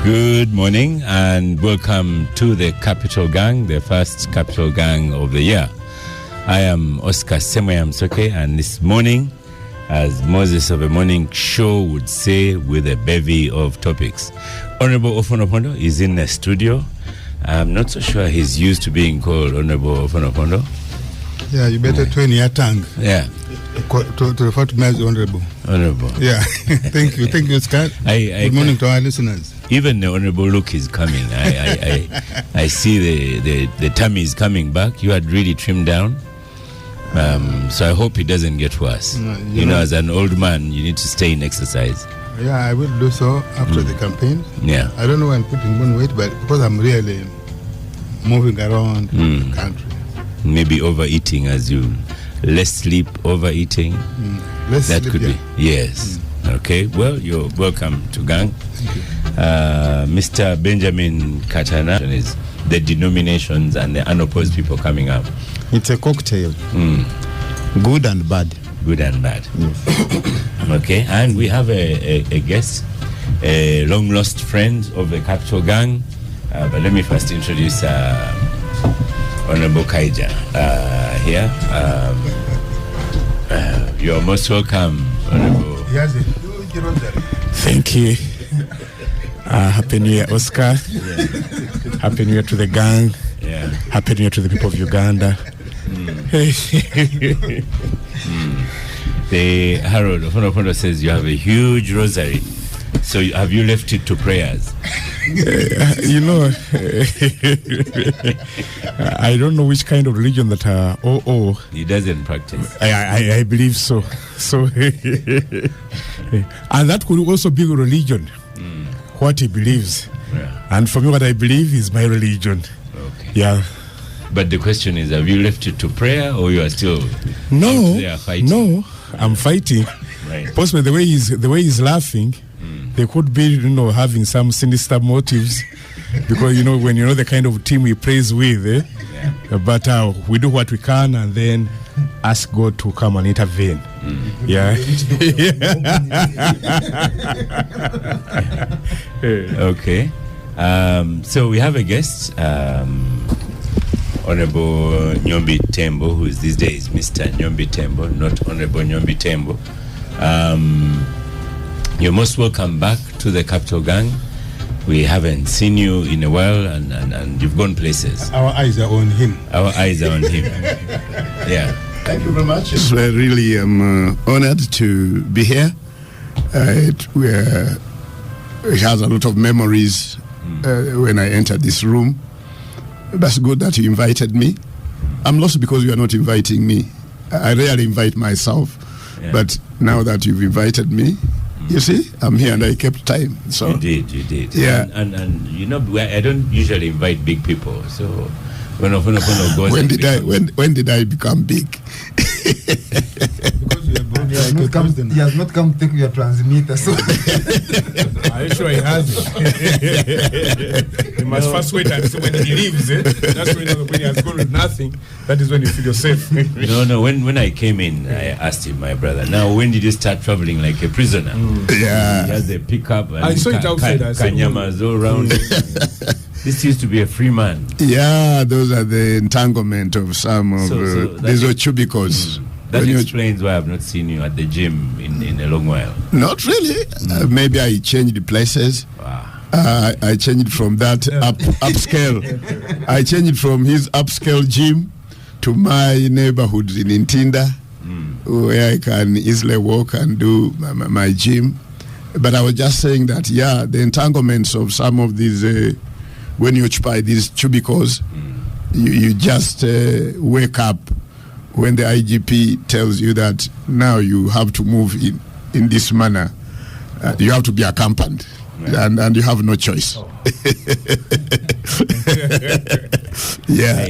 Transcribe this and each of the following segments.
Good morning and welcome to the Capital Gang, the first Capital Gang of the year. I am Oscar Semoyamsoke, and this morning, as Moses of a morning show would say, with a bevy of topics. Honorable Ofonopondo is in the studio. I'm not so sure he's used to being called Honorable Ofonopondo. Yeah, you better train your tongue. Yeah. To refer to me as Honorable. Honorable. Yeah. Thank you, Scott. Good morning to our listeners. Even the honorable look is coming. I see the tummy is coming back. You had really trimmed down. So I hope it doesn't get worse. You know, as an old man, you need to stay in exercise. Yeah, I will do so after the campaign. Yeah. I don't know why I'm putting on weight, but because I'm really moving around the country. Maybe overeating as you less sleep, overeating. That could be. Yes. Okay. Well, you're welcome to Gang. Thank you. Mr. Benjamin Katana is the denominations and the unopposed people coming up. It's a cocktail. Good and bad. Good and bad. Yes. Okay. And we have a guest, a long lost friend of the Capital Gang. But let me first introduce Honorable Kaija here. You're most welcome, Honorable. He has a huge rosary. Thank you. Happy New Year, Oscar. Yeah. Happy New Year to the gang. Yeah. Happy New Year to the people of Uganda. The Harold Ofonopondo says you have a huge rosary. So have you left it to prayers? You know, I don't know which kind of religion that He doesn't practice. I believe so. So, and that could also be a religion. What he believes. Yeah. And for me, what I believe is my religion. Okay. Yeah. But the question is, have you left it to prayer, or you are still out there fighting? No, I'm fighting. Right. Possibly the way he's laughing, they could be, having some sinister motives, because when you know the kind of team we praise with. Yeah. But we do what we can, and then ask God to come and intervene. Yeah. Okay. So we have a guest, Honorable Nyombi Thembo, who is these days Mr. Nyombi Thembo, not Honorable Nyombi Thembo. You're most welcome back to the Capital Gang. We haven't seen you in a while, and you've gone places. Our eyes are on him. Our eyes are on him. Yeah. Thank you very much. It's really honored to be here. It has a lot of memories when I entered this room. That's good that you invited me. I'm lost because you are not inviting me. I rarely invite myself, but now that you've invited me, you see, I'm here and I kept time. So You did. Yeah. And I don't usually invite big people. So when goes, when did I become big? Because you have brought he has not come to take your transmitter. So Are you sure he hasn't? You must first wait and see when he leaves. That's when he has gone with nothing. That is when you feel you're safe. No. When I came in, I asked him, my brother, now when did you start traveling like a prisoner? Yeah. He has a pickup and I saw it outside. kanyamas all around. This used to be a free man. Yeah, those are the entanglement of some of these chubicos. That explains why I've not seen you at the gym in a long while. Not really. Maybe I changed places. Wow. I changed from that upscale. I changed from his upscale gym to my neighborhood in Ntinda, where I can easily walk and do my gym. But I was just saying that, the entanglements of some of these, when you occupy these cubicles, you just wake up when the IGP tells you that now you have to move in this manner. You have to be accompanied, and you have no choice. Yeah.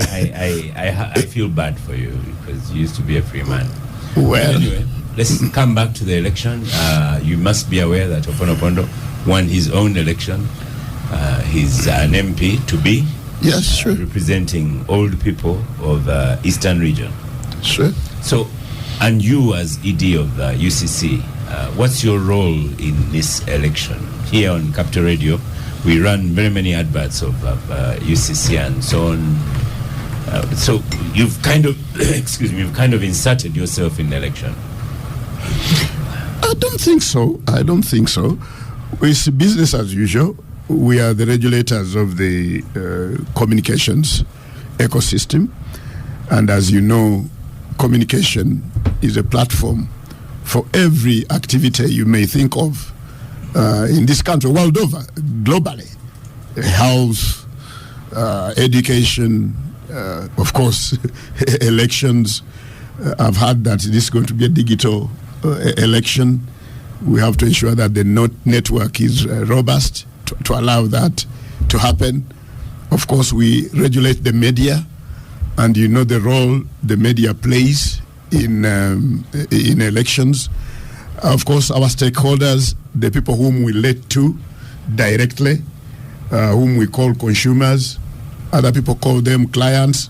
I feel bad for you because you used to be a free man. Well, anyway, let's come back to the election. You must be aware that Ofonopondo won his own election. He's an MP to be. Yes, sure. Representing old people of Eastern region. Sure. So, and you as ED of the UCC, what's your role in this election? Here on Capital Radio, we run very many adverts of UCC and so on. So you've kind of, you've kind of inserted yourself in the election. I don't think so. It's business as usual. We are the regulators of the communications ecosystem. And as you know, communication is a platform for every activity you may think of in this country, world over, globally. Health, education, of course, elections. I've heard that this is going to be a digital election. We have to ensure that the network is robust to allow that to happen. Of course, we regulate the media, and you know the role the media plays in elections. Of course, our stakeholders, the people whom we relate to directly, whom we call consumers, other people call them clients,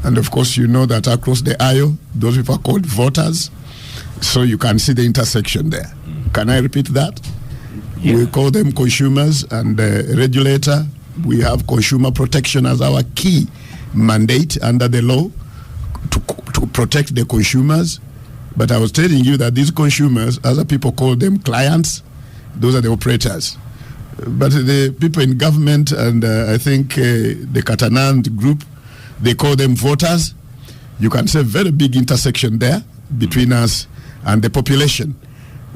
and of course, you know that across the aisle, those people are called voters. So you can see the intersection there. Can I repeat that? Yeah. We call them consumers and regulator. We have consumer protection as our key mandate under the law to protect the consumers. But I was telling you that these consumers, other people call them clients. Those are the operators. But the people in government and I think the Katanand group, they call them voters. You can see a very big intersection there between us and the population.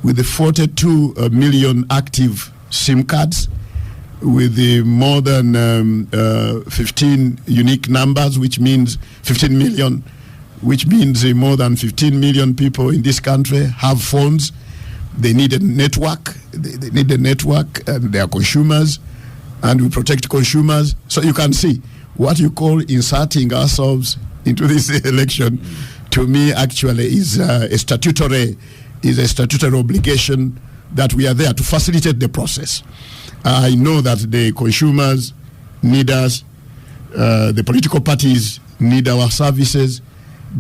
With the 42 million active SIM cards, with the more than 15 unique numbers, which means 15 million, which means more than 15 million people in this country have phones. They need a network. They need a network, and they are consumers, and we protect consumers. So you can see what you call inserting ourselves into this election. To me, actually, is a statutory obligation that we are there to facilitate the process. I know that the consumers need us, the political parties need our services,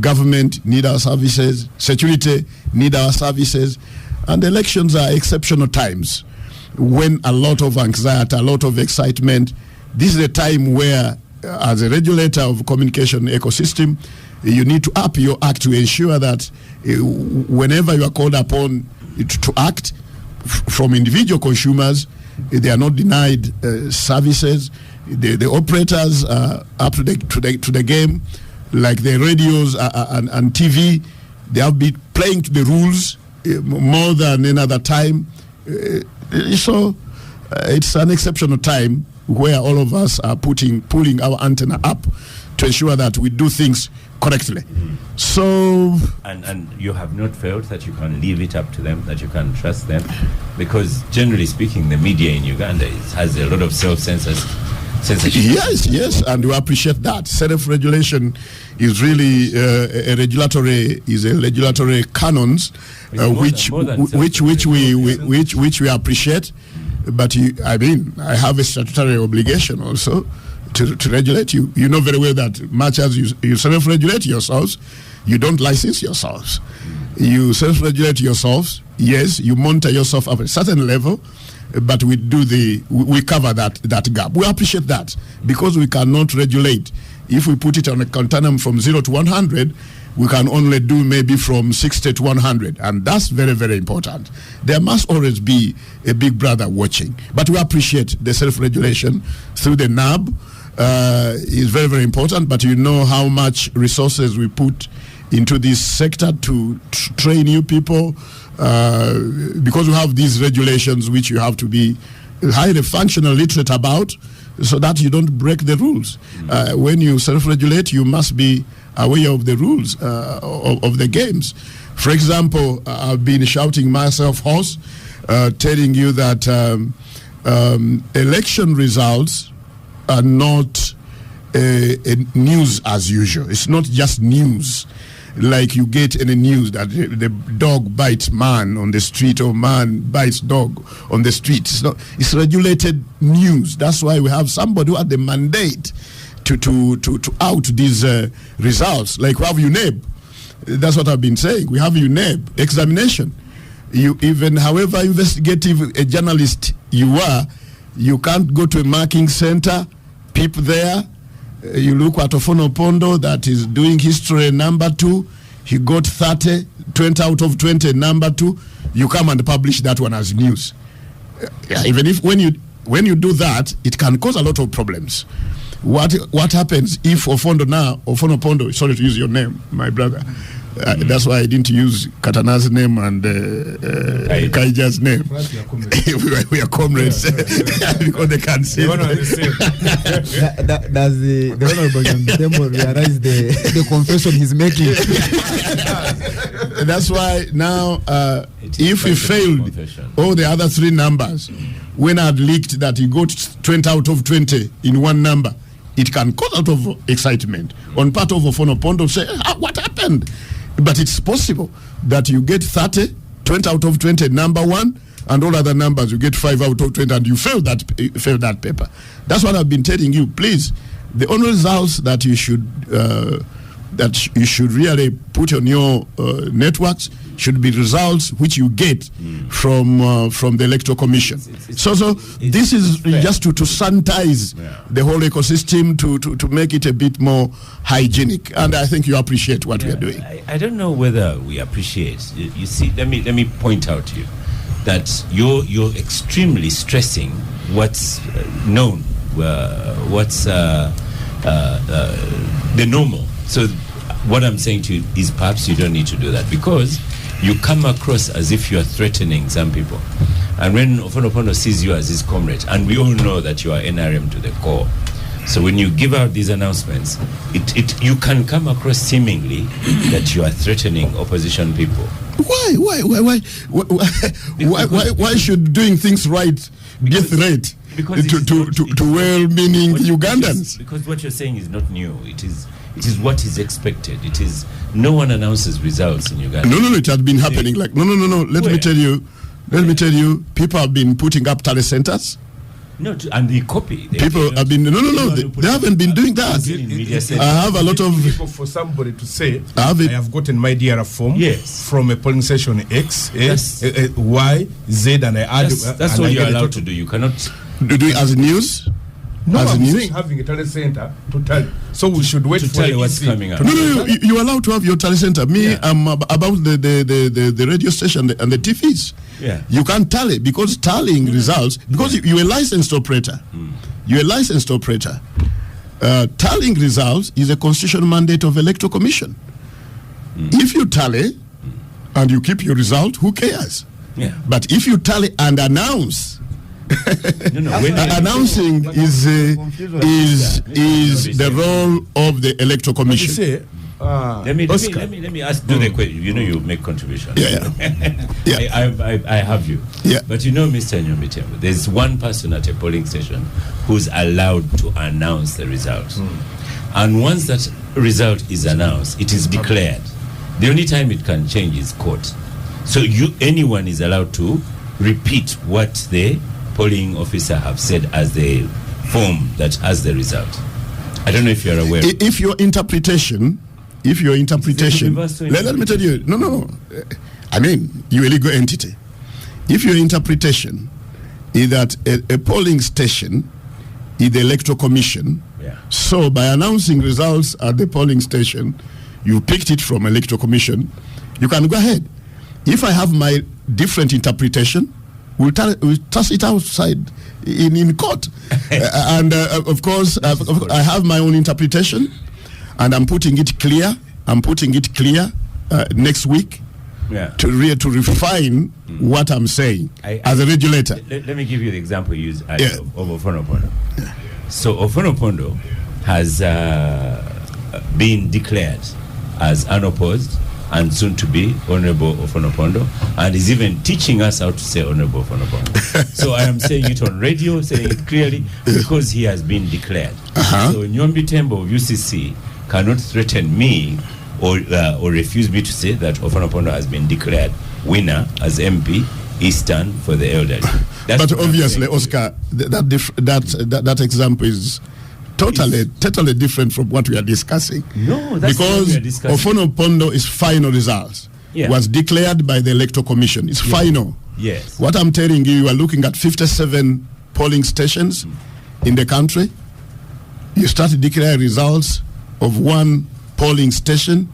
government need our services, security need our services, and elections are exceptional times when a lot of anxiety, a lot of excitement. This is a time where, as a regulator of communication ecosystem, you need to up your act to ensure that whenever you are called upon to act from individual consumers, they are not denied services. The operators are up to the game, like the radios and TV. They have been playing to the rules more than any other time. So it's an exceptional time where all of us are pulling our antenna up to ensure that we do things correctly. So and you have not felt that you can leave it up to them, that you can trust them, because generally speaking, the media in Uganda has a lot of self-censorship. Yes, and we appreciate that. Self-regulation is really a regulatory canons, which we appreciate. But I have a statutory obligation also to regulate you. You know very well that much as you self-regulate yourselves, you don't license yourselves. You self-regulate yourselves. Yes, you monitor yourself at a certain level, but we cover that gap. We appreciate that because we cannot regulate. If we put it on a continuum from 0 to 100, we can only do maybe from 60 to 100, and that's very, very important. There must always be a big brother watching, but we appreciate the self-regulation through the NAB. Is very, very important, but you know how much resources we put into this sector to train new people, because we have these regulations which you have to be highly functional literate about, so that you don't break the rules. When you self-regulate, you must be aware of the rules of the games. For example, I've been shouting myself hoarse, telling you that election results are not a news as usual. It's not just news like you get in the news that the dog bites man on the street or man bites dog on the street. It's regulated news. That's why we have somebody who had the mandate to out these results. Like we have UNEB. That's what I've been saying. We have UNEB examination. You even, however investigative a journalist you are, You can't go to a marking center, peep there. You look at Ofono Pondo that is doing history number 2. He got 20 out of 20 number 2. You come and publish that one as news. Even if when you do that, it can cause a lot of problems. What happens if Ofono Pondo, sorry to use your name, my brother. That's why I didn't use Katana's name and Kaija's name. We are comrades because they can't see. Does the Honorable Thembo realize the confession he's making? That's why now, if he failed all the other 3 numbers, when I had leaked that he got 20 out of 20 in one number, it can cause a lot of excitement on part of Ofono Pondo. Say, what happened? But it's possible that you get 20 out of 20 number 1, and all other numbers you get 5 out of 20, and you fail that paper. That's what I've been telling you. Please, the only results that you should really put on your networks should be results which you get from the Electoral Commission. So this is just to sanitize the whole ecosystem, to make it a bit more hygienic, and I think you appreciate what we are doing. I don't know whether we appreciate. You see, let me point out to you that you're extremely stressing what's known, what's the normal. So what I'm saying to you is perhaps you don't need to do that, because you come across as if you are threatening some people. And when Ofono Pondo sees you as his comrade, and we all know that you are NRM to the core, so when you give out these announcements, you can come across seemingly that you are threatening opposition people. Why should doing things right be a threat to well-meaning Ugandans? Because what you're saying is not new. It is what is expected. It is, no one announces results in Uganda. No, it has been happening. Let me tell you, people have been putting up tele centers. No, and the copy. People have been they haven't been doing that. I have a lot of people for somebody to say I have gotten my DRF form from a polling station X, Y, Z, and I add. That's all you're allowed to do. You cannot do it as news. No, I'm saying having a telecenter to tell. So we should wait to tell you what's coming up. No, you're allowed to have your telecenter. I'm about the radio station and the TVs. Yeah. You can't tally, because tallying results, because you're a licensed operator. You're a licensed operator. Tallying results is a constitutional mandate of Electoral Commission. If you tally and you keep your result, who cares? Yeah. But if you tally and announce, announcing is the role of the Electoral Commission. Let me ask. Do the question? You make contributions. I have you. Yeah. But Mr. Nyombi, there's one person at a polling station who's allowed to announce the result, and once that result is announced, it is declared. The only time it can change is court. So anyone is allowed to repeat what the polling officer have said as the form that has the result. I don't know if you're aware. If your interpretation, let me tell you, no. I mean, you're a legal entity. If your interpretation is that a polling station is the Electoral Commission, so by announcing results at the polling station, you picked it from Electoral Commission, you can go ahead. If I have my different interpretation, we'll toss it outside in court. And of course, I have my own interpretation, and I'm putting it clear. Next week to refine what I'm saying as a regulator. Let me give you the example you used of Ofono Pondo. So Ofono Pondo has been declared as unopposed and soon to be Honorable Ofono Pondo, and is even teaching us how to say Honorable Ofono Pondo. So I am saying it on radio, saying it clearly, because he has been declared. So Nyombi Thembo of UCC cannot threaten me or refuse me to say that Ofono Pondo has been declared winner as MP Eastern for the elderly. But obviously, Oscar, that example is totally different from what we are discussing. No, that's because what we are discussing. Ofono Pondo is final results. Was declared by the Electoral Commission. It's final. Yes. What I'm telling you, you are looking at 57 polling stations in the country. You start to declare results of one polling station,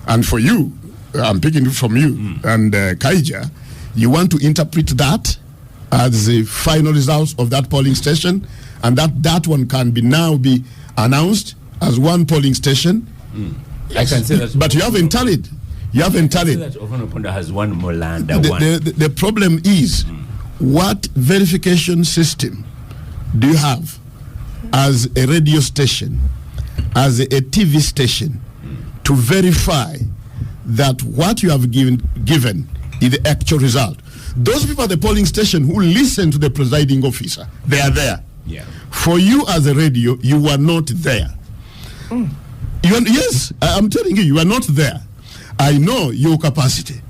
and for you, I'm picking it from you, and Kaija, you want to interpret that as the final results of that polling station, and that one can now be announced as one polling station. Yes. I can say that. But you haven't tallied. You haven't tallied. That Ofonoponda has one Molanda the problem is, what verification system do you have as a radio station, as a TV station, to verify that what you have given is the actual result? Those people at the polling station who listen to the presiding officer, they are there. Yeah. For you as a radio, you were not there. Yes, I'm telling you, you are not there. I know your capacity.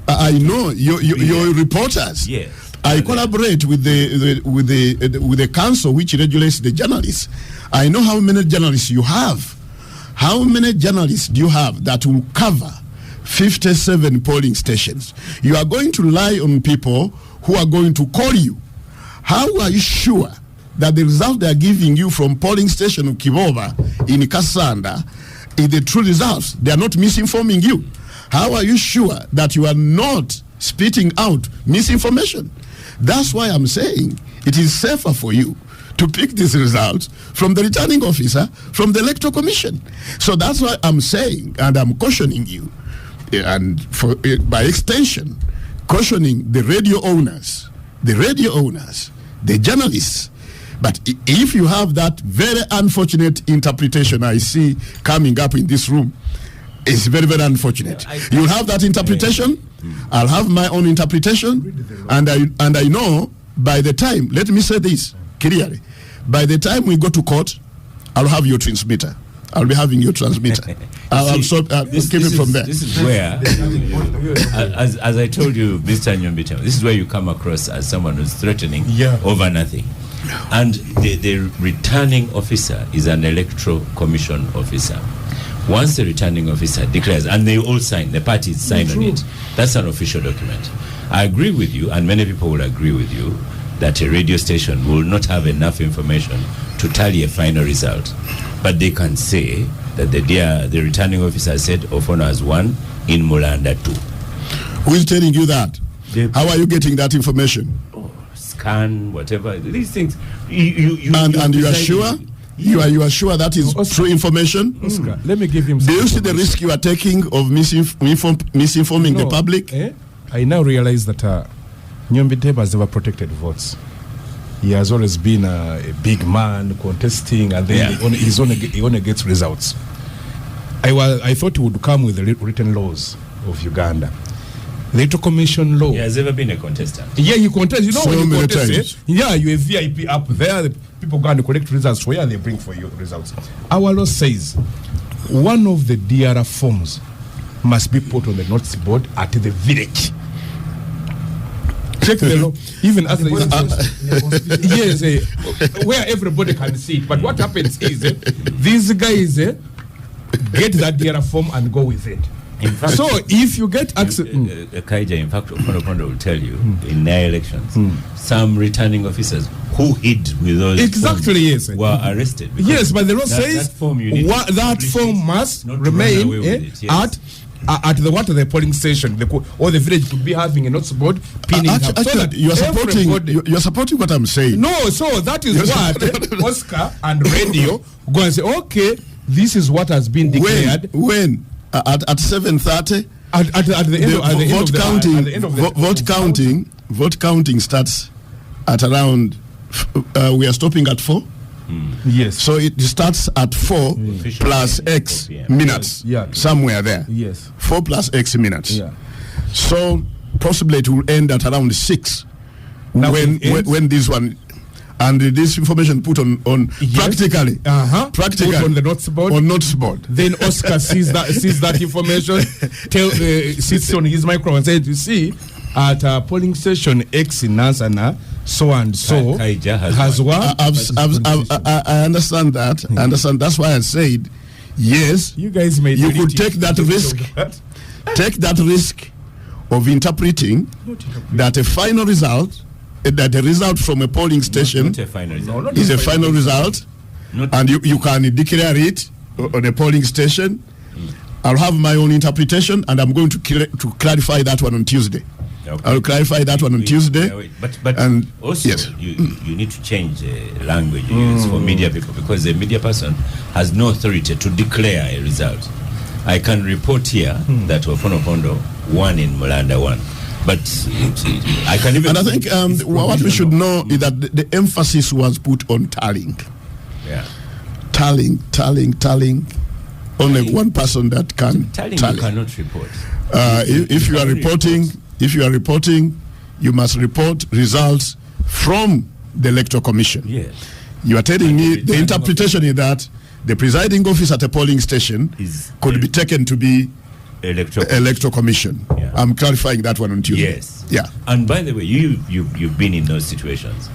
I know your reporters. Yes. I collaborate with the council which regulates the journalists. I know how many journalists you have. How many journalists do you have that will cover 57 polling stations? You are going to rely on people who are going to call you. How are you sure that the result they are giving you from polling station of Kibova in Kasanda is the true results? They are not misinforming you. How are you sure that you are not spitting out misinformation? That's why I'm saying it is safer for you to pick these results from the returning officer, from the Electoral Commission. So that's why I'm saying, and I'm cautioning you, and by extension, cautioning the radio owners, the journalists. But if you have that very unfortunate interpretation I see coming up in this room, it's very, very unfortunate. You'll have that interpretation. I'll have my own interpretation, and I know by the time, let me say this clearly, by the time we go to court, I'll have your transmitter. I'll be having your transmitter. I'll keep it from there. This is where, as I told you, Mr. Nyombi, this is where you come across as someone who's threatening over nothing. And the returning officer is an Electoral Commission officer. Once the returning officer declares, and they all sign, the parties sign on it, that's an official document. I agree with you, and many people will agree with you, that a radio station will not have enough information to tally a final result. But they can say that the returning officer said Ofono has won in Mulanda 2. Who is telling you that? How are you getting that information? Scan, whatever, these things. And you are sure? You are sure that is true information? Oscar, let me give him some. Do you see the risk you are taking of misinforming the public? I now realize that Nyombi Thembo has never protected votes. He has always been a big man contesting, and then he only gets results. I thought he would come with the written laws of Uganda. The Electoral Commission law. He has ever been a contestant. Yeah, you contest. You know, so when you contest, you have VIP up there. The people go and collect results. Where they bring for you results. Our law says one of the DRR forms must be put on the notice board at the village. Check the law. Even as where everybody can see it. But what happens is these guys get that DRR form and go with it. In fact, so if you get access, Kaija, in fact, Ofono will tell you in their elections, some returning officers who hid with those forms were arrested. Yes, but the law says that form must remain at the polling station, or the village could be having a notice board pinning up. So that you're supporting what I'm saying. No, so that is what Oscar and radio go and say, okay, this is what has been declared. When at 7:30 at the end of the vote counting starts at around we are stopping at 4. Yes, so it starts at 4 plus X minutes, somewhere there. Yes, 4 plus X minutes. So possibly it will end at around 6 when this one. And this information put on practically put on the notice board. Then Oscar sees that information, sits on his microphone and says, "You see, at polling station X in Nansana, so and so has won." I understand that. I understand. That's why I said, yes. You guys made. You could take that risk. Take that risk of interpreting that a final result that the result from a polling station Not a final result. is a final result, and you can declare it on a polling station. I'll have my own interpretation, and I'm going to clarify that one on Tuesday. Okay. I'll clarify that one on Tuesday. But and also, yes. you need to change the language you use for media people, because a media person has no authority to declare a result. I can report here that Ofonopondo won in Mulanda 1. But I can even... And I think what we should know is that the emphasis was put on tallying. Yeah. Tallying. Only one person that can Tallying tally. you cannot report. If you are reporting, you must report results from the Electoral Commission. Yes. You are telling me the interpretation is that the presiding officer at a polling station could be taken to be Electoral Commission. Yeah. I'm clarifying that one on Tuesday. Yes. Yeah. And by the way, you've been in those situations,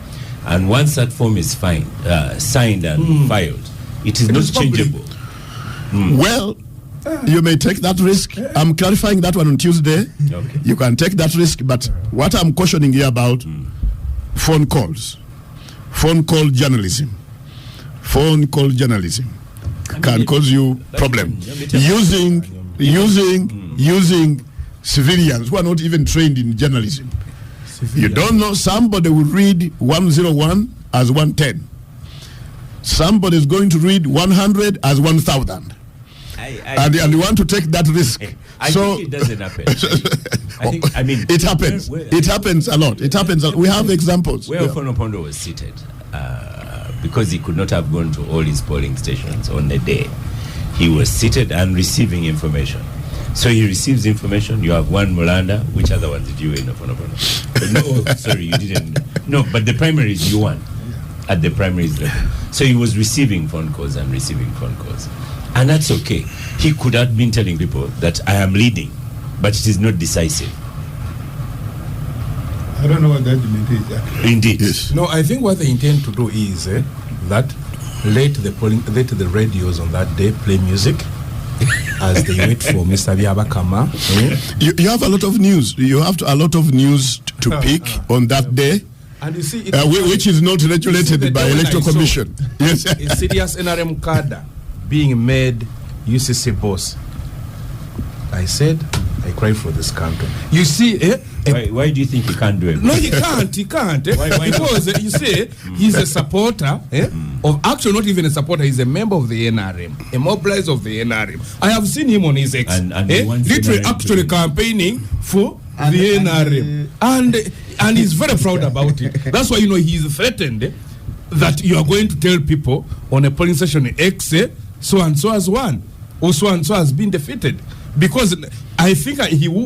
and once that form is signed and filed, it is not changeable. Well, you may take that risk. I'm clarifying that one on Tuesday. Okay. You can take that risk, but what I'm cautioning you about, phone call journalism can cause you problem. Using civilians who are not even trained in journalism. You don't know, somebody will read 101 as 110. Somebody is going to read 100 as 1,000. And you want to take that risk. I think it doesn't happen. It happens. It happens a lot. We have examples. Where Ofonopondo was seated, because he could not have gone to all his polling stations on the day, he was seated and receiving information. So he receives information. You have one Mulanda. Which other one did you win, Ofonopondo? No, sorry, you didn't. No, but the primaries you won at the primaries level. So he was receiving phone calls. And that's okay. He could have been telling people that I am leading, but it is not decisive. I don't know what that means actually. Indeed. Yes. No, I think what they intend to do is that let the radios on that day play music as they wait for Mr. Byabakama. You have a lot of news. You have a lot of news to pick on that day. And you see, which is not regulated by Electoral Commission. Yes. It's serious NRM cadre being made UCC boss. I said, I cried for this country. You see, why do you think he can't do it? No, he can't. Why because you see, he's a supporter of, actually not even a supporter, he's a member of the NRM, a mobilizer of the NRM. I have seen him on his ex, literally actually campaigning for the NRM. And he's very proud about it. That's why, he's threatened that you are going to tell people on a polling station X, so-and-so has won, or so-and-so has been defeated. Because I think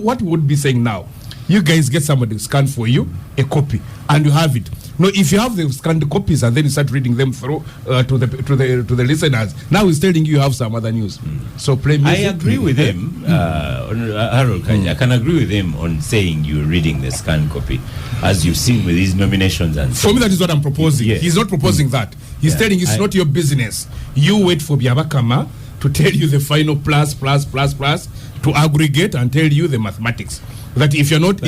what he would be saying now, you guys get somebody to scan for you a copy, and you have it. No, if you have the scanned copies and then you start reading them through to the listeners, now he's telling you have some other news. So play music. I agree with him, Harold Kanja. I can agree with him on saying you're reading the scanned copy, as you've seen with his nominations. And for me, that is what I'm proposing. Yes. He's not proposing that. He's telling you it's not your business. You wait for Byabakama to tell you the final plus, to aggregate and tell you the mathematics. That if you're not,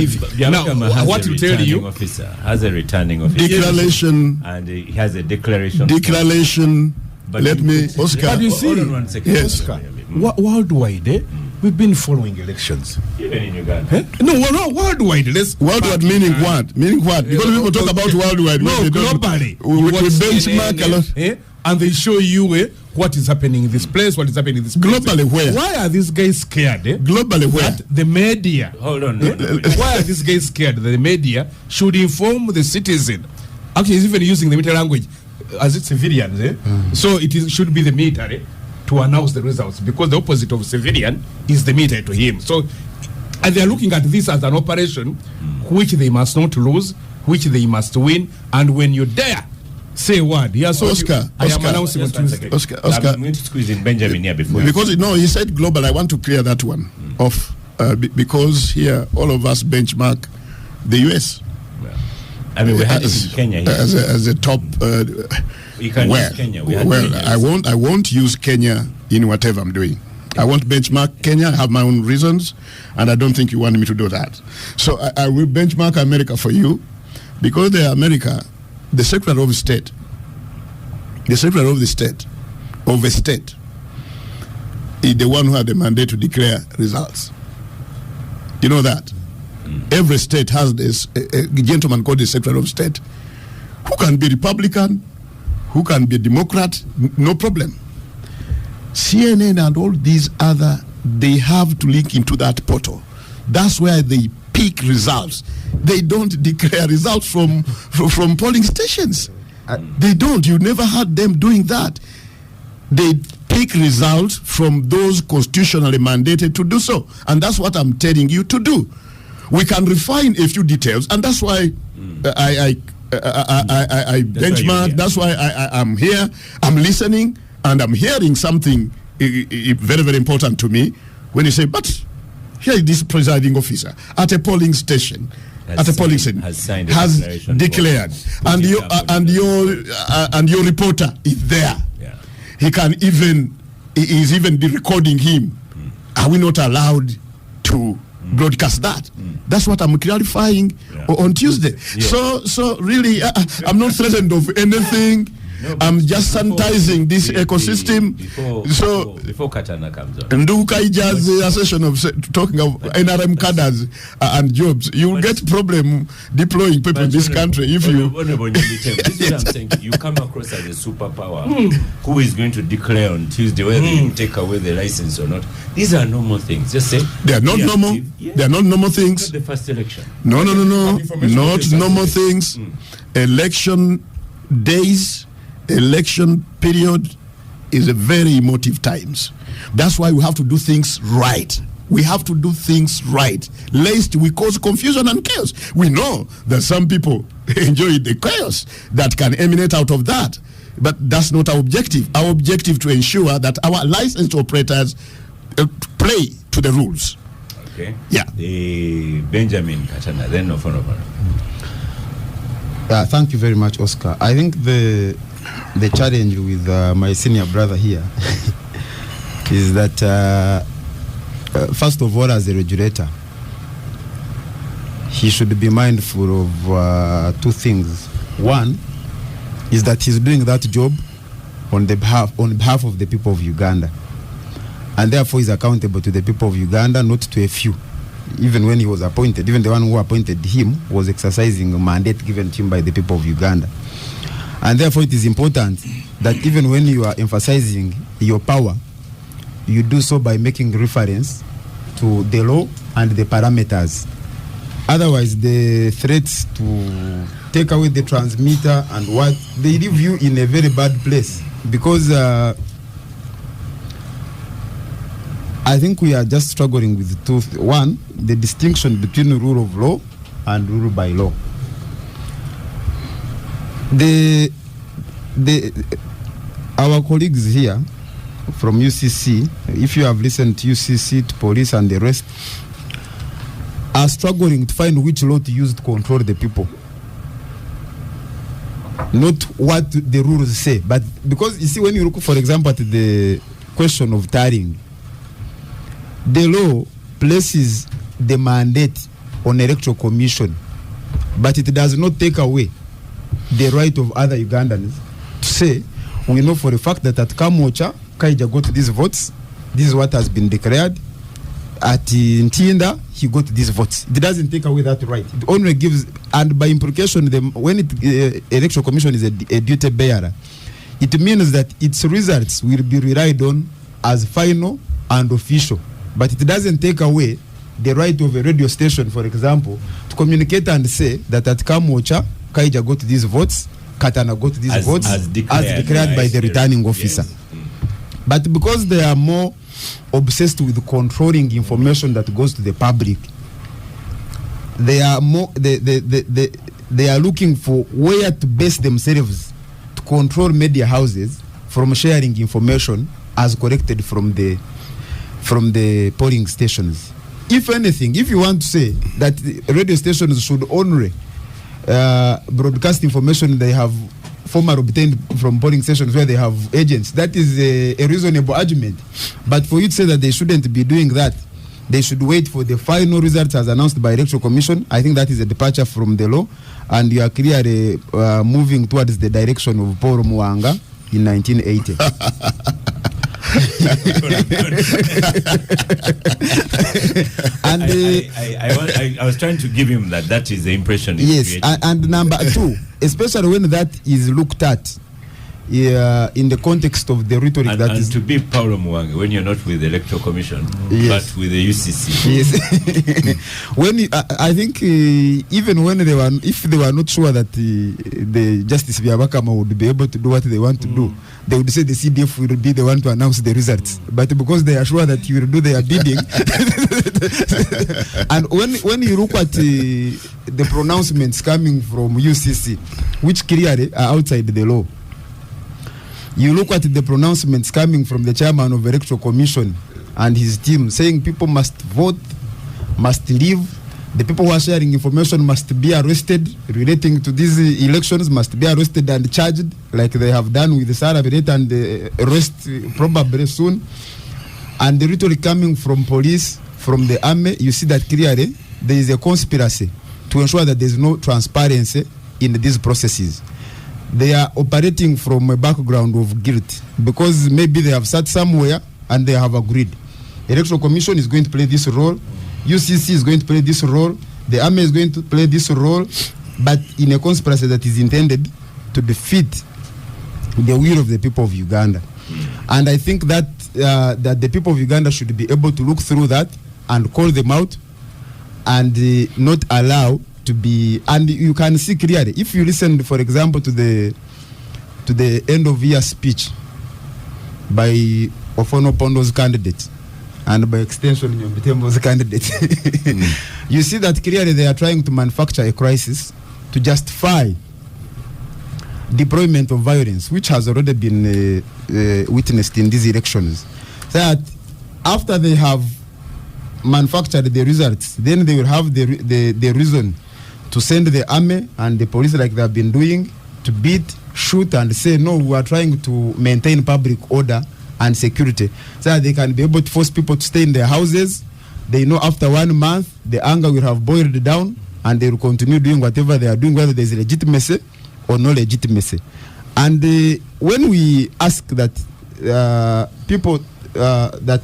what will tell you? Officer has a returning officer. Declaration. And he has a declaration. But let me, Oscar. But you see, hold on 1 second. Yes. Oscar, worldwide, we've been following elections. Even in Uganda. No, worldwide. Worldwide meaning what? Meaning what? Because people talk about worldwide. No, globally. We benchmark a lot. And they show you what is happening in this place, what is happening in this place. Globally where? Why are these guys scared? Globally where? That the media. Hold on. Why are these guys scared that the media should inform the citizen? Actually, he's even using the military language as it's civilians. So it should be the military to announce the results, because the opposite of civilian is the military to him. So and they are looking at this as an operation which they must not lose, which they must win, and when you dare say a word. Yeah, so I am announcing on Tuesday. Oscar. I'm going to squeeze in Benjamin here before. Because he said global. I want to clear that one off because here all of us benchmark the US. Well, I mean, we had it in Kenya here. as a top. You can use Kenya. I won't use Kenya in whatever I'm doing. I won't benchmark Kenya. I have my own reasons, and I don't think you want me to do that. So I will benchmark America for you. Because the America, the Secretary of State, of a state, is the one who has the mandate to declare results. You know that? Every state has this a gentleman called the Secretary of State, who can be Republican, who can be Democrat, no problem. CNN and all these other, they have to link into that portal. That's where they pick results. They don't declare results from polling stations. They don't. You never heard them doing that. They pick results from those constitutionally mandated to do so. And that's what I'm telling you to do. We can refine a few details, and that's why I benchmark. That's why I'm here. I'm listening, and I'm hearing something very, very important to me when you say, but here is this presiding officer at a polling station, has declared, and your reporter is there. Yeah. He is even recording him. Are we not allowed to broadcast that? That's what I'm clarifying on Tuesday. Yeah. So really, I'm not threatened of anything. No, I'm just sanitizing this ecosystem. Before Katana comes on, a session of talking of NRM cadres and jobs. You will get problem deploying people in this country if you. This is what I'm saying. You come across as a superpower who is going to declare on Tuesday whether you take away the license or not. These are normal things. Just say they are not normal. Yeah. They are not normal things. Not the first election. No. Not normal things. Election days. Election period is a very emotive times. That's why we have to do things right. Lest we cause confusion and chaos. We know that some people enjoy the chaos that can emanate out of that, but that's not our objective. Our objective to ensure that our licensed operators play to the rules. Okay. Yeah. The Benjamin Katana, then Ofonova. Thank you very much, Oscar. I think the challenge with my senior brother here is that first of all, as a regulator, he should be mindful of two things. One is that he's doing that job on behalf of the people of Uganda, and therefore is accountable to the people of Uganda, not to a few. Even when he was appointed, even the one who appointed him was exercising a mandate given to him by the people of Uganda. And therefore it is important that even when you are emphasizing your power, you do so by making reference to the law and the parameters. Otherwise, the threats to take away the transmitter and what, they leave you in a very bad place. Because I think we are just struggling with two. One, the distinction between rule of law and rule by law. Our colleagues here from UCC, if you have listened to UCC, to police and the rest, are struggling to find which law to use to control the people. Not what the rules say, but because you see, when you look, for example, at the question of tarring, the law places the mandate on electoral commission, but it does not take away the right of other Ugandans to say, we know for a fact that at Kamocha, Kaija got these votes, this is what has been declared. At Ntinda, he got these votes. It doesn't take away that right. It only gives, and by implication, when electoral commission is a duty bearer, it means that its results will be relied on as final and official. But it doesn't take away the right of a radio station, for example, to communicate and say that at Kamocha, Kaija got these votes, Katana got these votes, as declared by the returning officer. Yes. But because they are more obsessed with controlling information that goes to the public, they are more they are looking for where to base themselves to control media houses from sharing information as collected from the polling stations. If anything, if you want to say that radio stations should only broadcast information they have formerly obtained from polling stations where they have agents, that is a reasonable argument. But for you to say that they shouldn't be doing that They should wait for the final results as announced by Electoral Commission. I think that is a departure from the law, and you are clearly moving towards the direction of Paul Muanga in 1980. And I was trying to give him that is the impression. Yes, and number two, especially when that is looked at in the context of the rhetoric and, that and is to be Paulo Muanga when you're not with the Electoral Commission, yes, but with the UCC. Yes. When I think even when if they were not sure that the Justice Byabakama would be able to do what they want to do, they would say the CDF will be the one to announce the results. But because they are sure that you will do their bidding, and when you look at the pronouncements coming from UCC, which clearly are outside the law, you look at the pronouncements coming from the chairman of the Electoral Commission and his team saying people must vote, must leave, the people who are sharing information must be arrested relating to these elections, must be arrested and charged like they have done with the Sarah Beretta and the arrest probably soon. And the rhetoric coming from police, from the army, you see that clearly there is a conspiracy to ensure that there is no transparency in these processes. They are operating from a background of guilt because maybe they have sat somewhere and they have agreed. Electoral Commission is going to play this role, UCC is going to play this role, the army is going to play this role, but in a conspiracy that is intended to defeat the will of the people of Uganda. And I think that that the people of Uganda should be able to look through that and call them out and not allow to be, and you can see clearly if you listen, for example, to the end of year speech by Ofono Pondo's candidate and by extension Nyombi Thembo's candidate, you see that clearly they are trying to manufacture a crisis to justify deployment of violence, which has already been witnessed in these elections. That after they have manufactured the results, then they will have the reason to send the army and the police, like they have been doing, to beat, shoot, and say, no, we are trying to maintain public order and security, so that they can be able to force people to stay in their houses. They know after 1 month, the anger will have boiled down, and they will continue doing whatever they are doing, whether there is legitimacy or no legitimacy. And when we ask that people that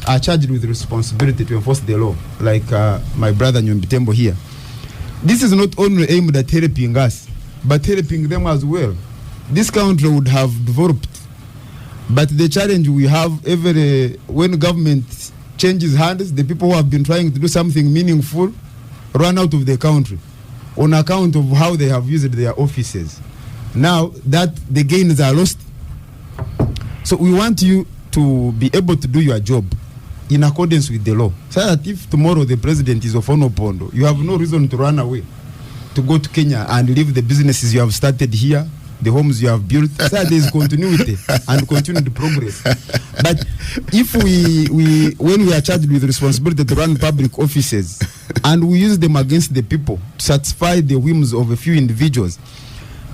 are charged with responsibility to enforce the law, like my brother Nyombi Thembo here, this is not only aimed at helping us, but helping them as well. This country would have developed, but the challenge we have when government changes hands, the people who have been trying to do something meaningful run out of the country on account of how they have used their offices. Now that the gains are lost, so we want you to be able to do your job in accordance with the law, so that if tomorrow the president is Ofono Pondo, you have no reason to run away, to go to Kenya and leave the businesses you have started here, the homes you have built, so that there is continuity and continued progress. But if when we are charged with responsibility to run public offices and we use them against the people to satisfy the whims of a few individuals,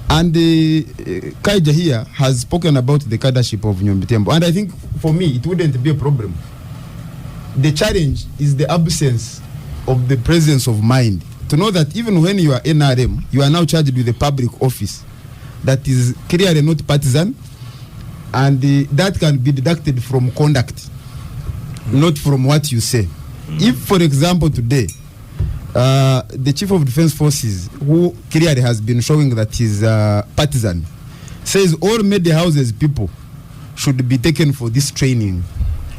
and Kaija here has spoken about the cadreship of Nyombi Thembo, and I think for me it wouldn't be a problem. The challenge is the absence of the presence of mind to know that even when you are NRM, you are now charged with a public office that is clearly not partisan, and that can be deducted from conduct, not from what you say. If, for example, today, the Chief of Defense Forces, who clearly has been showing that he's partisan, says all media houses people should be taken for this training.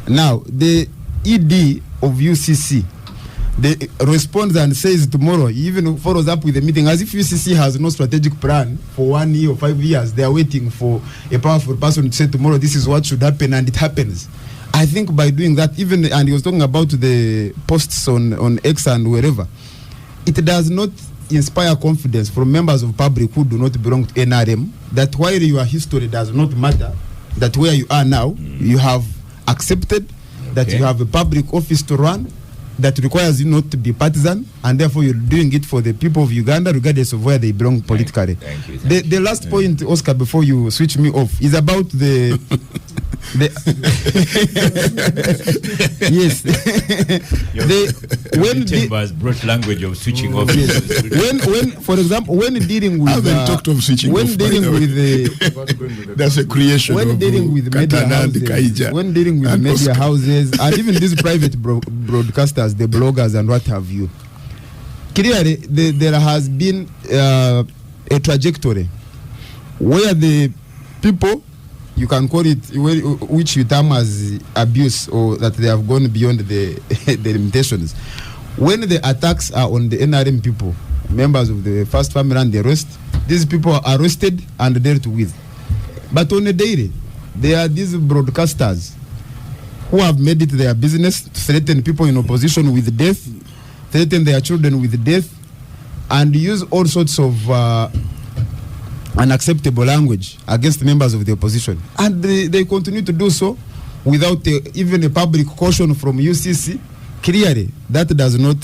Now, the ED of UCC, they responds and says tomorrow, he even follows up with a meeting as if UCC has no strategic plan for 1 year or 5 years. They are waiting for a powerful person to say tomorrow this is what should happen, and it happens. I think by doing that, even, and he was talking about the posts on X and wherever, it does not inspire confidence from members of public who do not belong to NRM, that while your history does not matter, that where you are now, you have accepted that you have a public office to run that requires you not to be partisan, and therefore you're doing it for the people of Uganda regardless of where they belong politically. Thank you. The last point, Oscar, before you switch me off, is about the Yes. When Thembo has brought language of switching off. when for example, when dealing with I haven't talked of switching when off, dealing by the way. with That's a creation when of dealing with media Katana and houses, Kaija when dealing with and media Oscar. houses and even these private broadcasters, the bloggers and what have you, clearly there has been a trajectory where the people, you can call it, which you term as abuse, or that they have gone beyond the limitations. When the attacks are on the NRM people, members of the First Family and the rest, these people are arrested and dealt with. But on a daily, there are these broadcasters who have made it their business to threaten people in opposition with death, threaten their children with death, and use all sorts of unacceptable language against members of the opposition. And they continue to do so without even a public caution from UCC. Clearly, that does not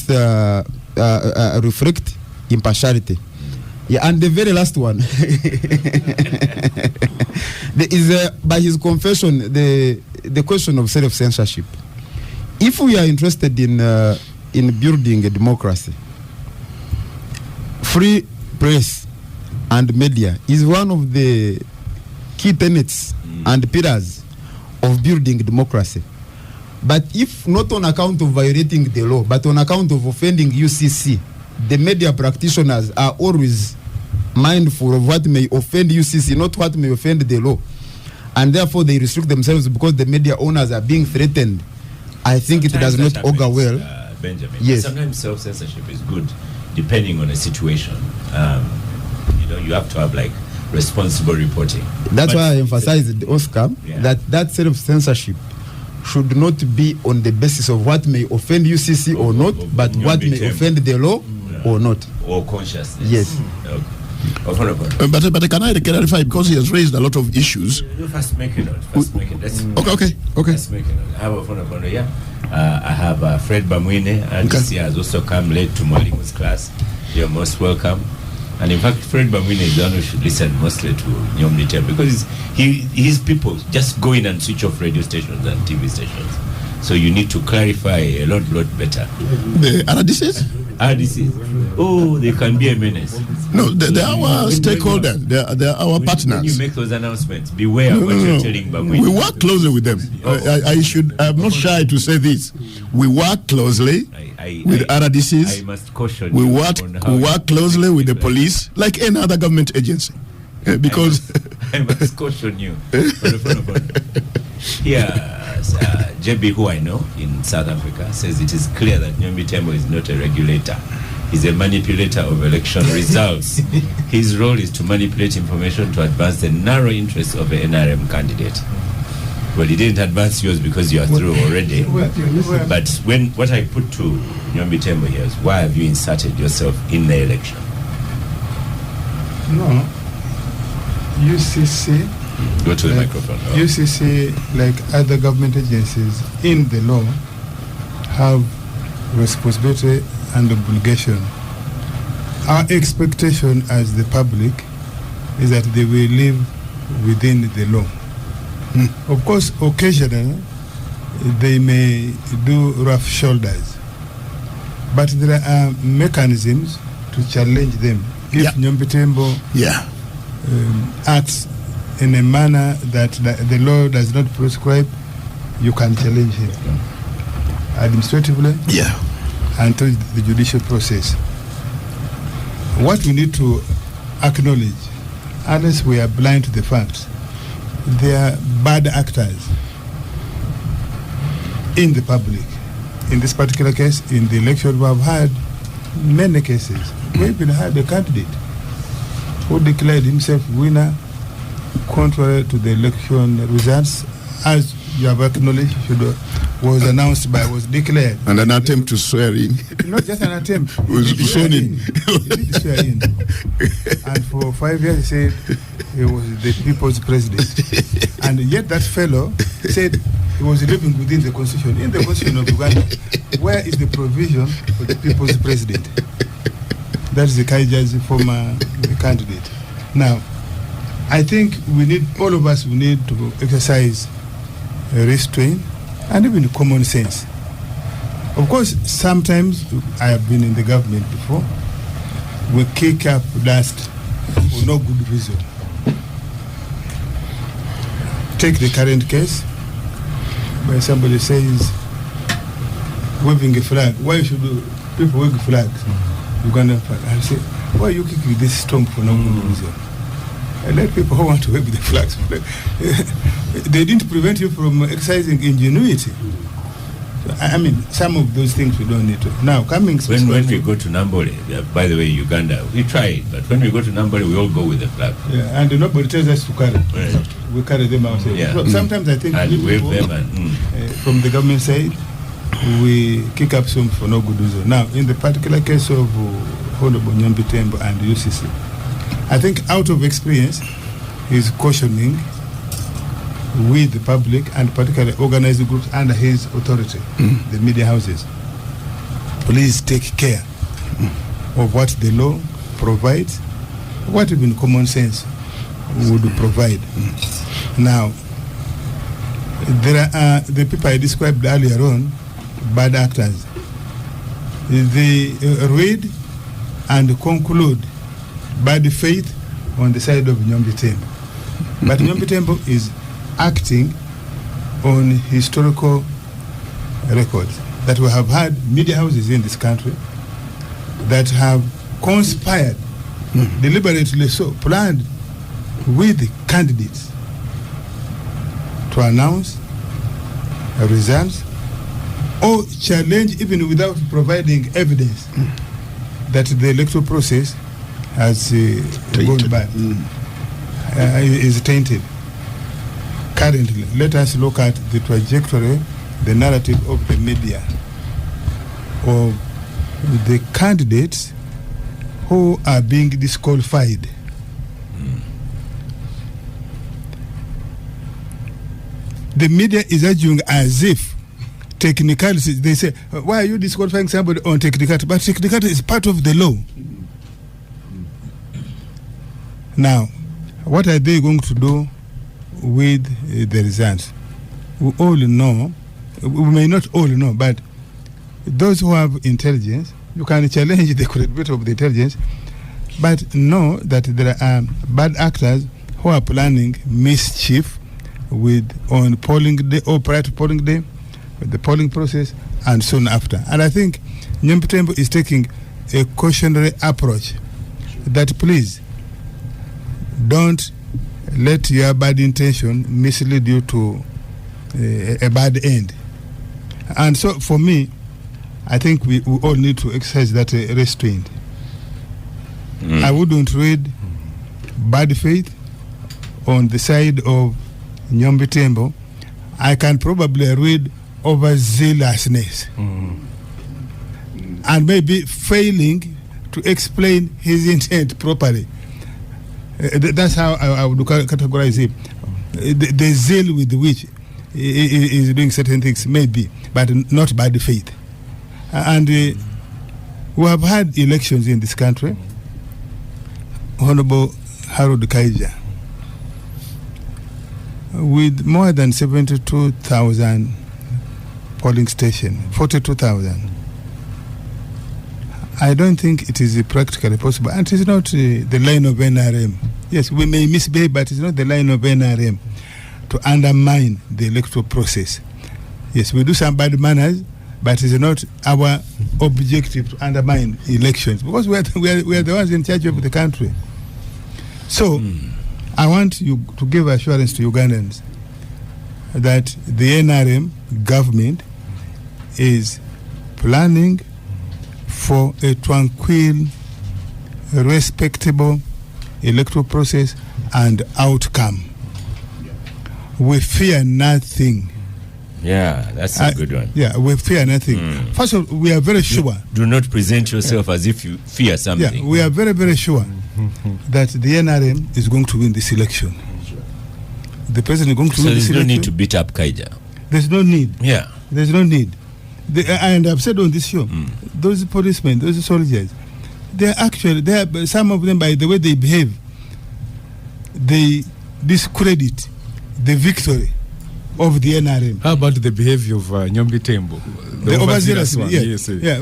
reflect impartiality. Yeah, and the very last one there is, by his confession, the question of self-censorship. If we are interested in building a democracy, free press and media is one of the key tenets and pillars of building democracy. But if not on account of violating the law, but on account of offending UCC, the media practitioners are always mindful of what may offend UCC, not what may offend the law. And therefore they restrict themselves because the media owners are being threatened. I think Sometimes it does not that augur happens, well. Benjamin. Yes. Sometimes self-censorship is good, depending on a situation. You have to have like responsible reporting. That's But why I emphasized, Oscar, Yeah. that self-censorship should not be on the basis of what may offend UCC or not, but what may offend the law or not. Or consciousness. Yes. Okay. Honorable. But can I clarify, because he has raised a lot of issues? First make it out. First make it. Let's Okay. Let's make it out. I have a phone. Yeah. I have Fred Bamwine, and this year has also come late to Mwalimu's class. You're most welcome. And in fact, Fred Bamwine is the one who should listen mostly to Nyombi because his people just go in and switch off radio stations and TV stations. So you need to clarify a lot better. The RDCs? RDCs. Oh, they can be a menace. No, they're our stakeholders. They're our When you partners. make those announcements, beware what you're telling Bamwine. We work closely with them. I'm not shy to say this. We work closely with RDCs. I must caution We you work on how you closely with the speak. police, like any other government agency. Because I must caution you. Here, JB, who I know in South Africa, says it is clear that Nyombi Thembo is not a regulator. He's a manipulator of election results. His role is to manipulate information to advance the narrow interests of an NRM candidate. Well, he didn't advance yours because you are through already. But what I put to Nyombi Thembo here is, why have you inserted yourself in the election? No. UCC. Go to the microphone. UCC, like other government agencies, in the law, have responsibility and obligation. Our expectation as the public is that they will live within the law. Of course, occasionally they may do rough shoulders, but there are mechanisms to challenge them. If Nyombi Thembo acts in a manner that the law does not prescribe, you can challenge him administratively and through the judicial process. What we need to acknowledge, unless we are blind to the facts, they are bad actors in the public. In this particular case, in the election, we have had many cases. We even had a candidate who declared himself winner contrary to the election results, as you have acknowledged, was declared. And an attempt to swear in. Not just an attempt. Was sworn in. He did swear in. And for 5 years he said he was the people's president. And yet that fellow said he was living within the constitution. In the constitution of Uganda, where is the provision for the people's president? That's the Kaija's former candidate. Now, I think all of us need to exercise restraint, and even common sense. Of course, sometimes I have been in the government before. We kick up dust for no good reason. Take the current case where somebody says, waving a flag. Why should people wave flags? Ugandan flag. I say, why are you kicking this storm for no good reason? I let people who want to wave the flags. They didn't prevent you from exercising ingenuity. So, I mean, some of those things we don't need to. Now, coming when we go to Nambole, by the way, Uganda, we try, but when we go to Nambole, we all go with the flag. Yeah, and nobody tells us to carry. Right. We carry them ourselves. Yeah. So sometimes I think and wave them from the government side, we kick up some for no good reason. Now, in the particular case of Honorable Nyombi Thembo and UCC, I think out of experience, he's cautioning with the public and particularly organized groups under his authority, the media houses. Please take care of what the law provides, what even common sense would provide. Now, there are the people I described earlier on, bad actors. They read and conclude bad faith on the side of Nyombi Thembo. But Nyombi Thembo is acting on historical records that we have had media houses in this country that have conspired, deliberately so, planned with the candidates to announce results or challenge even without providing evidence that the electoral process has gone bad, is tainted. Currently, let us look at the trajectory, the narrative of the media, of the candidates who are being disqualified. The media is arguing as if technicality, they say, why are you disqualifying somebody on technicality? But technicality is part of the law. Now, what are they going to do with the results? We all know, we may not all know, but those who have intelligence, you can challenge the credibility of the intelligence, but know that there are bad actors who are planning mischief on polling day or prior to polling day, with the polling process, and soon after. And I think Nyombi Thembo is taking a cautionary approach that please don't let your bad intention mislead you to a bad end. And so for me, I think we all need to exercise that restraint. I wouldn't read bad faith on the side of Nyombi Thembo. I can probably read overzealousness and maybe failing to explain his intent properly. That's how I would categorize him. The zeal with which he is doing certain things, maybe, but not bad faith. And we have had elections in this country. Honorable Harold Kaija, with more than 72,000 polling stations, 42,000. I don't think it is practically possible, and it is not the line of NRM. Yes, we may misbehave, but it's not the line of NRM to undermine the electoral process. Yes, we do some bad manners, but it's not our objective to undermine elections, because we are the ones in charge of the country. So, I want you to give assurance to Ugandans that the NRM government is planning for a tranquil, respectable electoral process and outcome. We fear nothing. Yeah, that's a good one. Yeah, we fear nothing. First of all, we are very sure. Do not present yourself as if you fear something. Yeah, we are very, very sure that the NRM is going to win this election. The president is going to win this election. So there's no need to beat up Kaija. There's no need. Yeah. There's no need. And I've said on this show, those policemen, those soldiers, some of them, by the way they behave, they discredit the victory of the NRM. How about the behavior of Nyombi Thembo? The overzealous one. yeah. Yes, Yeah.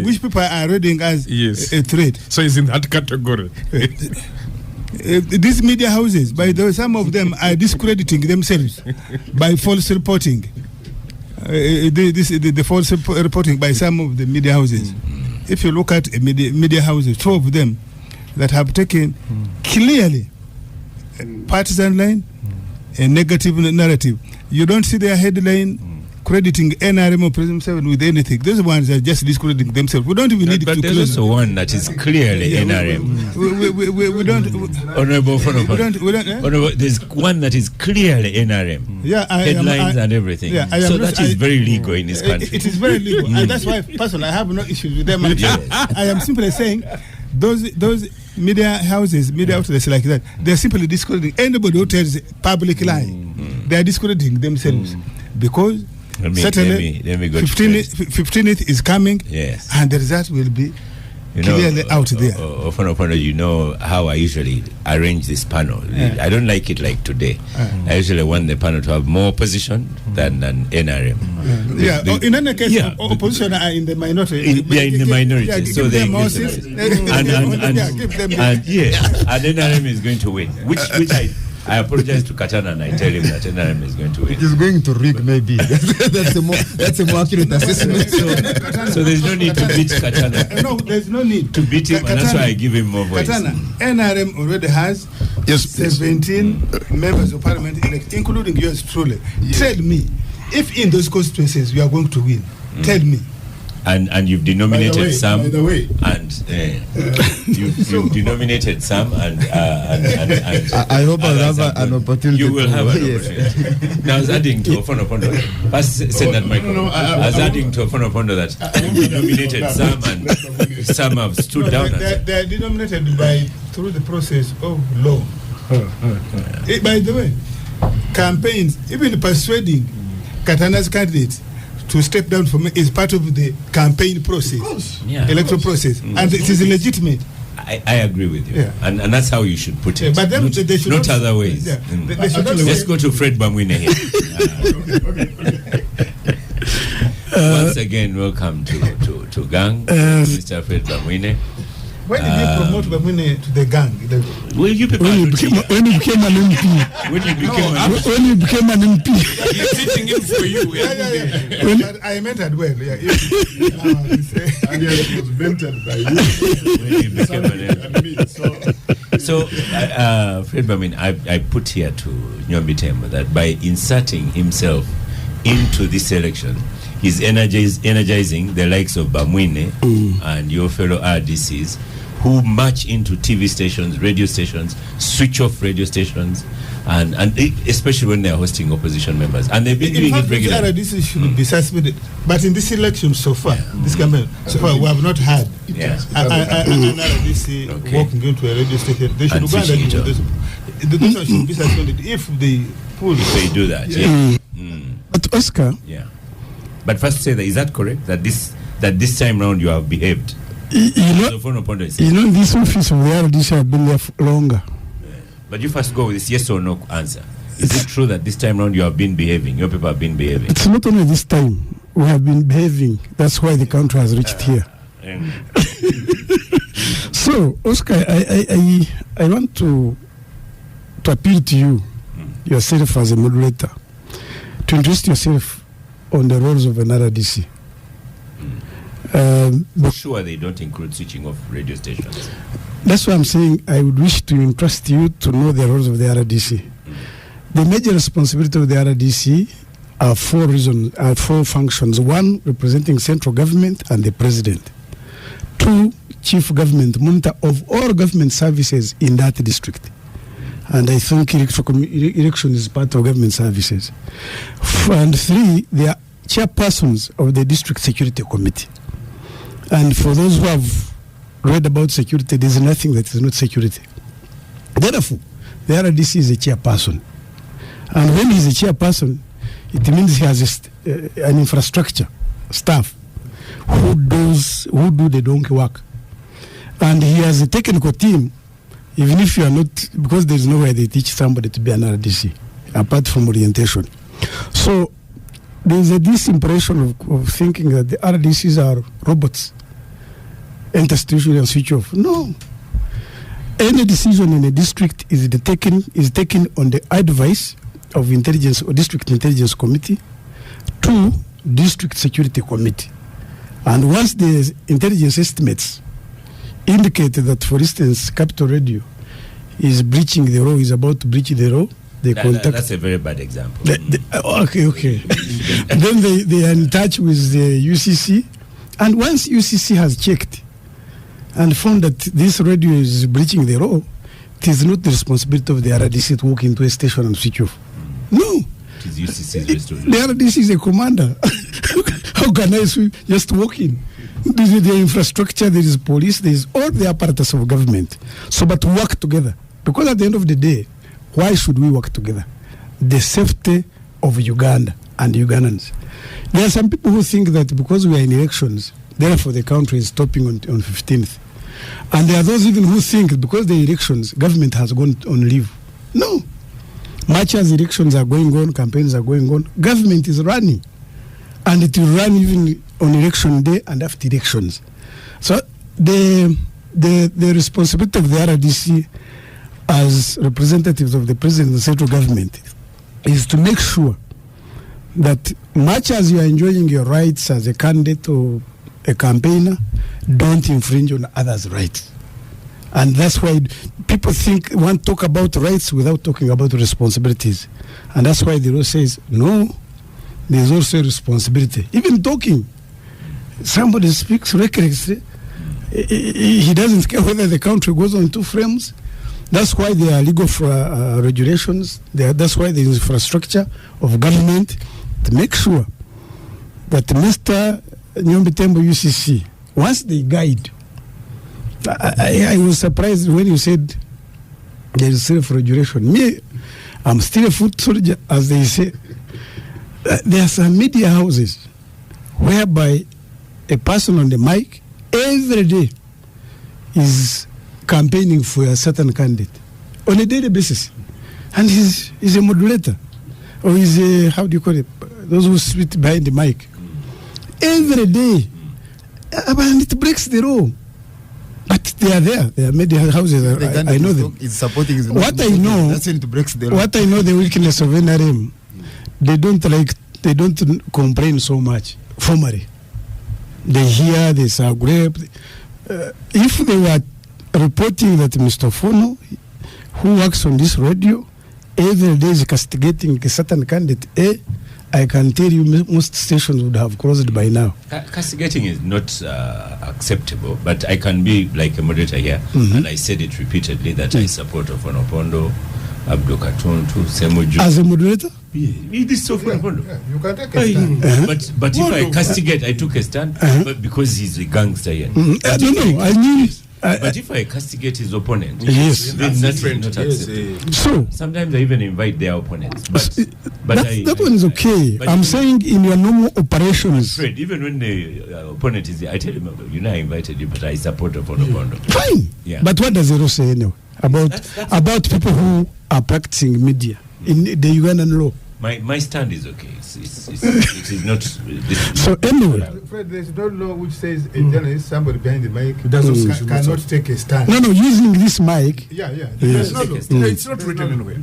Which people are reading as a threat. So it's in that category. These media houses, by the way, some of them are discrediting themselves by false reporting. The false reporting by some of the media houses. If you look at media houses, 2 of them that have taken clearly a partisan line, a negative narrative. You don't see their headline crediting NRM or President 7 with anything. Those ones are just discrediting themselves. We don't even need to close. But there's also one that is clearly NRM. We don't. Honorable, Honorable, there's one that is clearly NRM. Yeah, headlines and everything. Yeah, so that is very legal in this country. It is very legal, and that's why, personally, I have no issues with them. I am simply saying, those media houses, media outlets like that, they're simply discrediting anybody who tells public lie. They are discrediting themselves because. Certainly, let me go 15th is coming, yes, and the result will be clearly out there. You know how I usually arrange this panel. I don't like it like today. I usually want the panel to have more opposition than an NRM. In any case, opposition are in the minority. They are in the minority, so they and NRM is going to win. Which I apologize to Katana and I tell him that NRM is going to win. It is going to rig, maybe. That's a more accurate assessment. So there's no need to beat Katana. No, there's no need to beat him, and that's why I give him more voice. Katana, NRM already has 17 members of parliament elected, including yours truly. Tell me, if in those constituencies you are going to win, tell me. And you've denominated some, by the way. And you've denominated some, and I hope I'll have an opportunity. You will have an opportunity. Now, I was adding to Ofonopondo. Send that microphone. I was adding to Ofonopondo that you've denominated some, and some have stood down. They are denominated through the process of law. By the way, campaigns, even persuading Katana's candidates to step down from it is part of the campaign process, electoral process, and it is legitimate. I agree with you, and that's how you should put it. But then they should not other ways. Let's go to Fred Bamwine here. Once again, welcome to Gang, Mr. Fred Bamwine. When did you promote Bamwine to the gang? Well, you people when he became an MP. When you became an MP. He's teaching him for you. But I meant that well. Yeah. And it was mentored by you. When he became an MP. So, Fred Bamwine, I put here to Nyombi Thembo that by inserting himself into this election, he's energizing the likes of Bamwine and your fellow RDCs who march into TV stations, radio stations, switch off radio stations, and especially when they're hosting opposition members. And they've been doing it regularly. RDC should be suspended. But in this election so far, this campaign, so far, we have not had an RDC walking into a radio station. They should go and the person should be suspended if they pull. They do that, But Oscar, but first say that, is that correct? That this time round you have behaved? This office of the RDC have been there longer. But you first go with this yes or no answer. Is it true that this time round you have been behaving? Your people have been behaving? It's not only this time. We have been behaving. That's why the country has reached here. So, Oscar, I want to appeal to you, yourself as a moderator, to interest yourself on the roles of an RDC. Sure, they don't include switching off radio stations. That's why I'm saying I would wish to entrust you to know the roles of the RDC. The major responsibility of the RDC are four functions. 1, representing central government and the president. 2, chief government monitor of all government services in that district. And I think election is part of government services. And 3, they are chairpersons of the district security committee. And for those who have read about security, there is nothing that is not security. Therefore, the RDC is a chairperson. And when he is a chairperson, it means he has an infrastructure staff who do the donkey work. And he has a technical team, even if you are not, because there is no way they teach somebody to be an RDC. apart from orientation. So there's this impression of thinking that the RDCs are robots, enter station and switch off. No. Any decision in a district is taken on the advice of intelligence or district intelligence committee to district security committee. And once the intelligence estimates indicate that, for instance, Capital Radio is breaching the law, is about to breach the law, they contact. That's a very bad example. Okay. Then they are in touch with the UCC, and once UCC has checked and found that this radio is breaching the law, it is not the responsibility of the RDC to walk into a station and switch off. No. It is UCC's responsibility. The RDC is a commander. How can I just walk in? There is the infrastructure, there is police, there is all the apparatus of government. So, but work together. Because at the end of the day, why should we work together? The safety of Uganda and Ugandans. There are some people who think that because we are in elections, therefore the country is stopping on 15th. And there are those even who think because the elections, government has gone on leave. No. Much as elections are going on, campaigns are going on, government is running. And it will run even on election day and after elections. So the responsibility of the RDC as representatives of the president and the central government is to make sure that much as you are enjoying your rights as a candidate or a campaigner, don't infringe on others' rights. And that's why people want to talk about rights without talking about responsibilities. And that's why the law says, no, there's also a responsibility. Even talking, somebody speaks recklessly, he doesn't care whether the country goes on 2 frames. That's why there are legal regulations. That's why there is infrastructure of government to make sure that Mr. Nyombi Thembo UCC, once they guide, I was surprised when you said there is self-regulation. Me, I'm still a foot soldier, as they say. There are some media houses whereby a person on the mic every day is campaigning for a certain candidate on a daily basis. And he's a moderator. Or he's a, how do you call it? Those who sit behind the mic. Every day. And it breaks the law. But they are there. They are media houses. I know them. It's supporting his what I know, that's when it breaks the law. What I know, the weakness of NRM, they don't complain so much formally. They hear, they say, if they were reporting that Mr. Fono, who works on this radio, every day is castigating a certain candidate, I can tell you most stations would have closed by now. Castigating is not acceptable, but I can be like a moderator here, and I said it repeatedly that I support Fono Pondo, Abdul Katuntu, Semuju. As a moderator? It is so Fono Pondo. You can take a stand. But if I castigate, I took a stand, but because he's a gangster here. I don't know. I mean... but if I castigate his opponent, yes, then that's not acceptable. So sometimes I even invite their opponents. But that one is okay. I'm saying in your normal operations. Fred, even when the opponent is there, I tell him, I invited you, but I support Fono Pondo. Fine. Yeah. But what does the law say anyway about people who are practicing media in the Ugandan law? My stand is okay. It is not. So anyway, Fred, there's no law which says a journalist, somebody behind the mic, cannot take a stand. No, using this mic. Yeah. Yes. It's not written anywhere.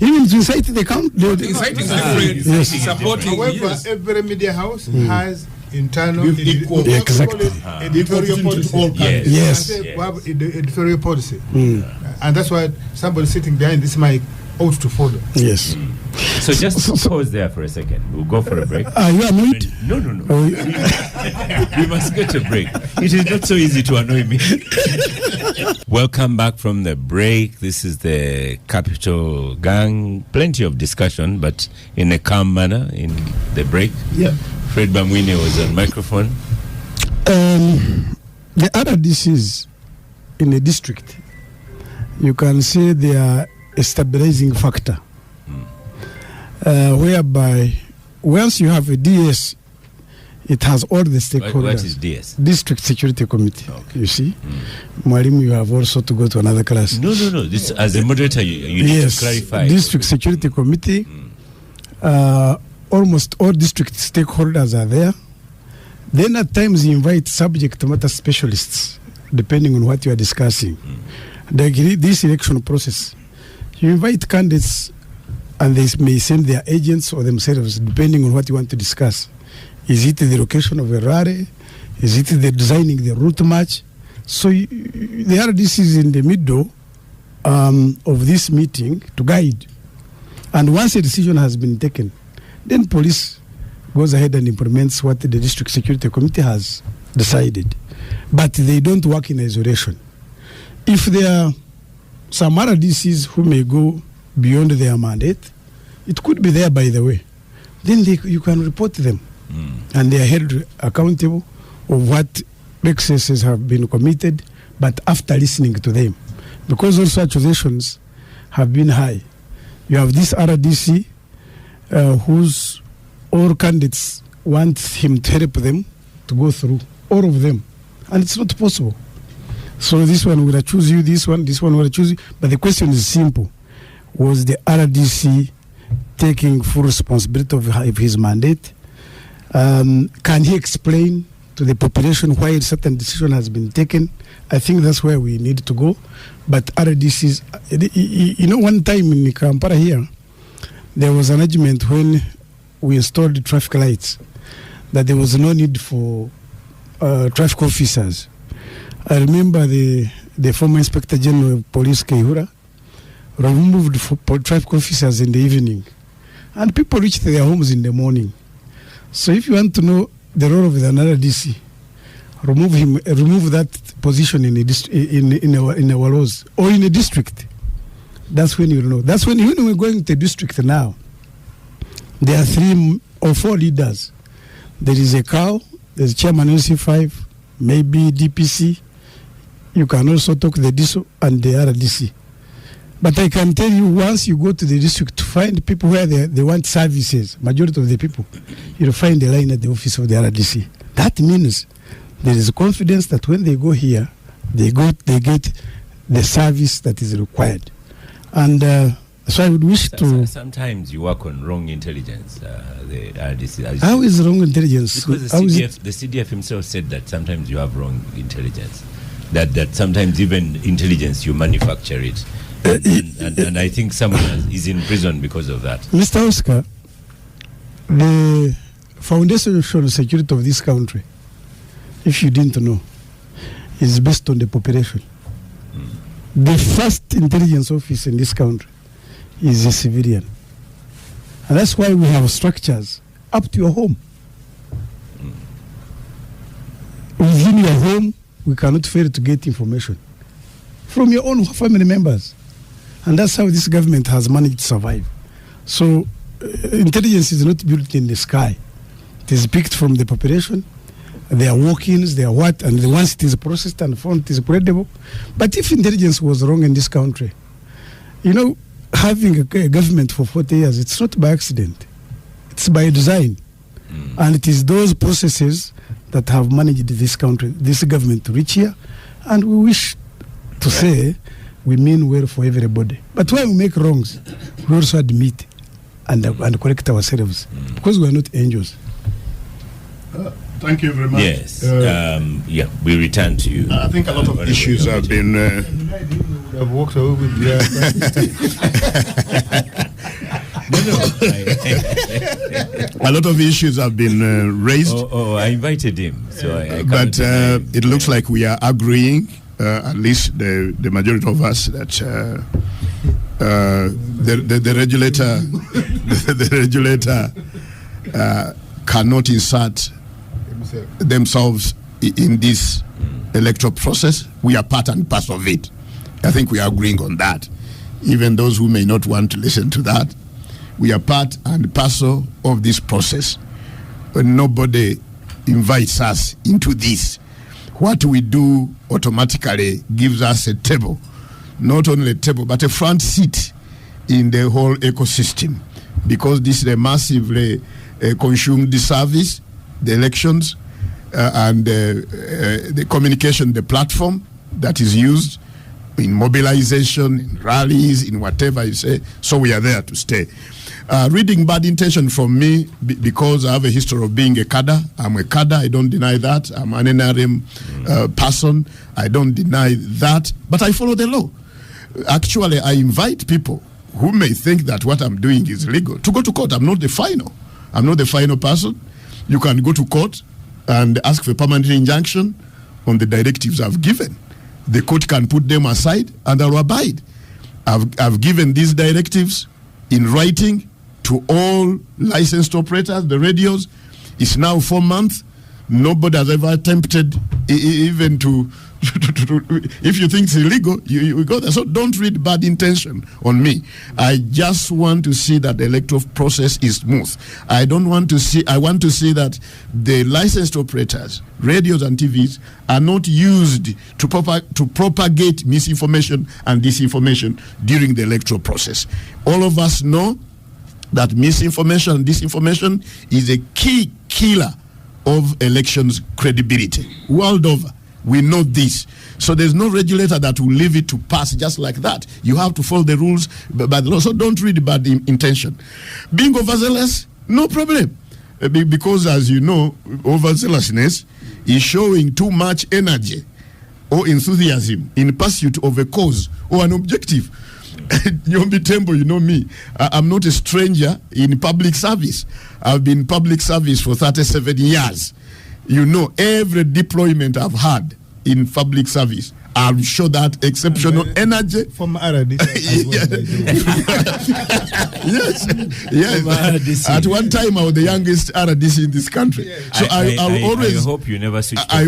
Even to incite the count. Inciting is different. Yes. Supporting. However, every media house has internal Exactly. editorial policy. Yes. We have editorial policy, and that's why somebody sitting behind this mic ought to follow. Yes. So just pause there for a second. We'll go for a break. Are you annoyed? No. We must get a break. It is not so easy to annoy me. Welcome back from the break. This is the Capital Gang. Plenty of discussion, but in a calm manner in the break. Yeah. Fred Bamwine was on microphone. The other DCs in a district, you can say they are a stabilizing factor, whereby once you have a DS It has all the stakeholders. What is DS? District Security Committee. Okay. You see, Mwalimu, you have also to go to another class. No. This, as a moderator, you need to clarify. District Security Committee. Almost all district stakeholders are there. Then at times you invite subject matter specialists, depending on what you are discussing. This election process, you invite candidates and they may send their agents or themselves, depending on what you want to discuss. Is it the location of a rally? Is it the designing the route march? So the RDC is in the middle of this meeting to guide. And once a decision has been taken, then police goes ahead and implements what the District Security Committee has decided. But they don't work in isolation. If there are some RDCs who may go beyond their mandate, it could be there, by the way, then you can report them. And they are held accountable of what excesses have been committed, but after listening to them. Because also accusations have been high. You have this RDC whose all candidates want him to help them to go through, all of them. And it's not possible. So this one will choose you, this one will choose you. But the question is simple. Was the RDC taking full responsibility of his mandate? Can he explain to the population why a certain decision has been taken? I think that's where we need to go. But RDCs, one time in Kampala here, there was an argument when we installed the traffic lights that there was no need for traffic officers. I remember the former Inspector General of Police, Keihura, removed traffic officers in the evening. And people reached their homes in the morning. So if you want to know the role of another DC, remove that position in our laws or in a district. That's when you know. That's when we're going to a district now. There are 3 or 4 leaders. There is a cow, there's chairman UC5, maybe DPC. You can also talk the DSO and the RDC. But I can tell you, once you go to the district to find people where they want services, majority of the people, you'll find a line at the office of the RDC. That means there is confidence that when they go here, they get the service that is required. And so I would wish to... Sometimes you work on wrong intelligence, the RDC. How is wrong intelligence? Because the CDF himself said that sometimes you have wrong intelligence. That sometimes even intelligence, you manufacture it. And I think someone is in prison because of that. Mr. Oscar, the foundation of security of this country, if you didn't know, is based on the population. The first intelligence office in this country is a civilian. And that's why we have structures up to your home. Within your home, we cannot fail to get information from your own family members. And that's how this government has managed to survive. So intelligence is not built in the sky. It is picked from the population, their walk-ins, their what, and once it is processed and found it is credible. But if intelligence was wrong in this country, having a government for 40 years, it's not by accident. It's by design. And it is those processes that have managed this country, this government to reach here. And we wish to say we mean well for everybody. But when we make wrongs, we also admit and correct ourselves because we are not angels. Thank you very much. Yes. We return to you. I think a lot of issues have been... I've walked away with a lot of issues have been raised. I invited him. So but it looks like we are agreeing, at least the majority of us, that the regulator the regulator cannot insert themselves in this electoral process. We are part and parcel of it. I think we are agreeing on that. Even those who may not want to listen to that, we are part and parcel of this process. Nobody invites us into this. What we do automatically gives us a table, not only a table, but a front seat in the whole ecosystem, because this is a massively consumed service the elections and the communication, the platform that is used in mobilization, in rallies, in whatever you say. So we are there to stay. Reading bad intention from me because I have a history of being a cadre. I'm a cadre, I don't deny that. I'm an NRM person, I don't deny that. But I follow the law. Actually, I invite people who may think that what I'm doing is illegal to go to court. I'm not the final person. You can go to court and ask for a permanent injunction on the directives I've given. The court can put them aside and I'll abide. I've given these directives in writing to all licensed operators, the radios. It's now 4 months. Nobody has ever attempted even to if you think it's illegal, you go there. So don't read bad intention on me. I just want to see that the electoral process is smooth. I want to see that the licensed operators, radios and TVs, are not used to propagate misinformation and disinformation during the electoral process. All of us know that misinformation and disinformation is a key killer of elections credibility world over. We know this. So there's no regulator that will leave it to pass just like that. You have to follow the rules by the law. So don't read bad intention. Being overzealous, no problem. Because as you know, overzealousness is showing too much energy or enthusiasm in pursuit of a cause or an objective. Nyombi Thembo, you know me. I'm not a stranger in public service. I've been in public service for 37 years. You know, every deployment I've had in public service, I'm sure that exceptional energy from RDC yes. At one time, I was the youngest RDC in this country. So I hope you never switch. I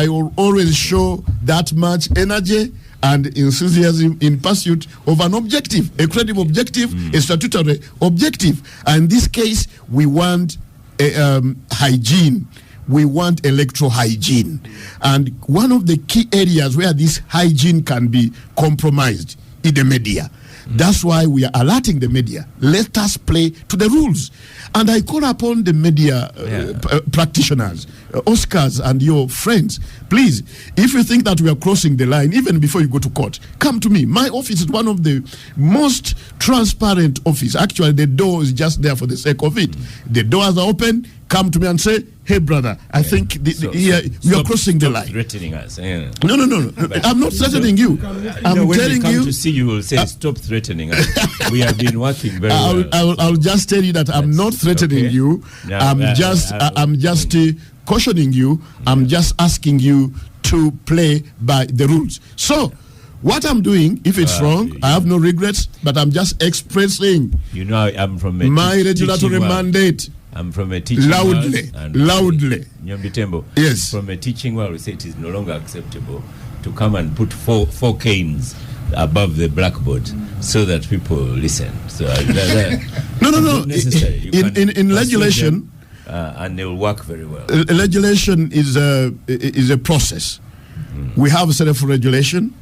will always show that much energy and enthusiasm in pursuit of an objective, a credible objective, a statutory objective. And in this case, we want hygiene. We want electoral hygiene. And one of the key areas where this hygiene can be compromised is the media. That's why we are alerting the media. Let us play to the rules. And I call upon the media practitioners, Oscars and your friends. Please, if you think that we are crossing the line, even before you go to court, come to me. My office is one of the most transparent offices. Actually, the door is just there for the sake of it. The doors are open. Come to me and say, hey, brother, I think we are crossing the line. Threatening us. No. I'm not threatening you. I'm when telling we come you. To see you, will say, stop threatening us. We have been working very well. I'll just tell you that I'm not threatening you. I'm just cautioning you. I'm just asking you to play by the rules. So, what I'm doing, if it's wrong, I have no regrets, but I'm just expressing I'm from my regulatory mandate. I'm from a teaching loudly. Nyombi Thembo. Yes. From a teaching world, we say it is no longer acceptable to come and put four canes above the blackboard so that people listen. So no. Necessary. In legislation, and they will work very well. Legislation is a process. We have self-regulation.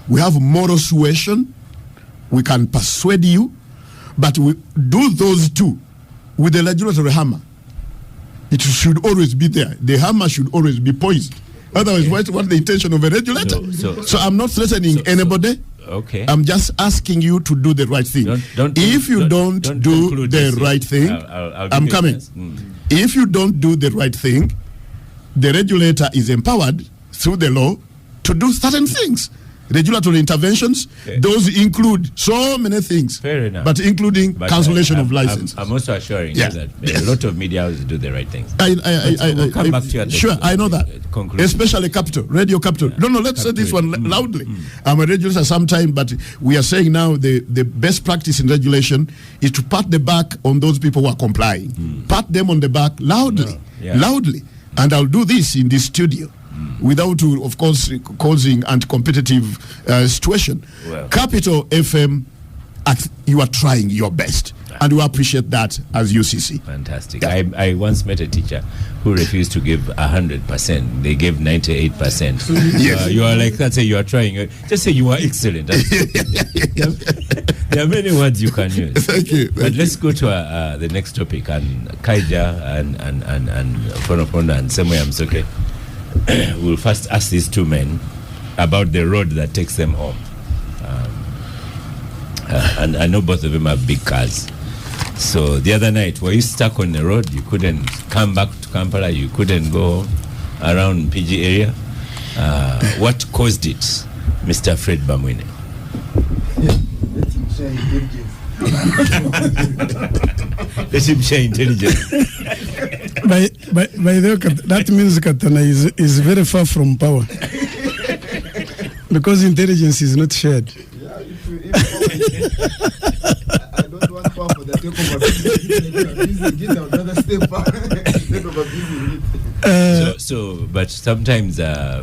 We have moral suasion. We can persuade you. But we do those two with the regulatory hammer. It should always be there. The hammer should always be poised. Otherwise, what's the intention of a regulator? So I'm not threatening anybody. Okay. I'm just asking you to do the right thing. If you don't do the right thing, I'm coming. If you don't do the right thing, the regulator is empowered through the law to do certain things. Regulatory interventions, those include so many things. Fair enough. But including cancellation of license. I'm also assuring you that a lot of media houses do the right things. We'll come back to you. Sure, I know that. Especially Capital, Radio Capital. No, let's say this one loudly. I'm a regulator sometime, but we are saying now the best practice in regulation is to pat the back on those people who are complying. Pat them on the back loudly. And I'll do this in this studio. Without, of course, causing anti-competitive situation. Well, Capital FM, you are trying your best. And we appreciate that as UCC. Fantastic. I once met a teacher who refused to give 100%. They gave 98%. Yes. You are like that, say you are trying. Just say you are excellent. The There are many words you can use. Thank you. But let's go to the next topic. And Kaija and Fonoponda and Semoya Msoke will first ask these two men about the road that takes them home. And I know both of them have big cars. So the other night, were you stuck on the road? You couldn't come back to Kampala? You couldn't go around PG area? What caused it, Mr. Fred Bamwine? Let him share intelligence. By the way, that means Katana is very far from power. Because intelligence is not shared. I don't want power for the takeover. But sometimes,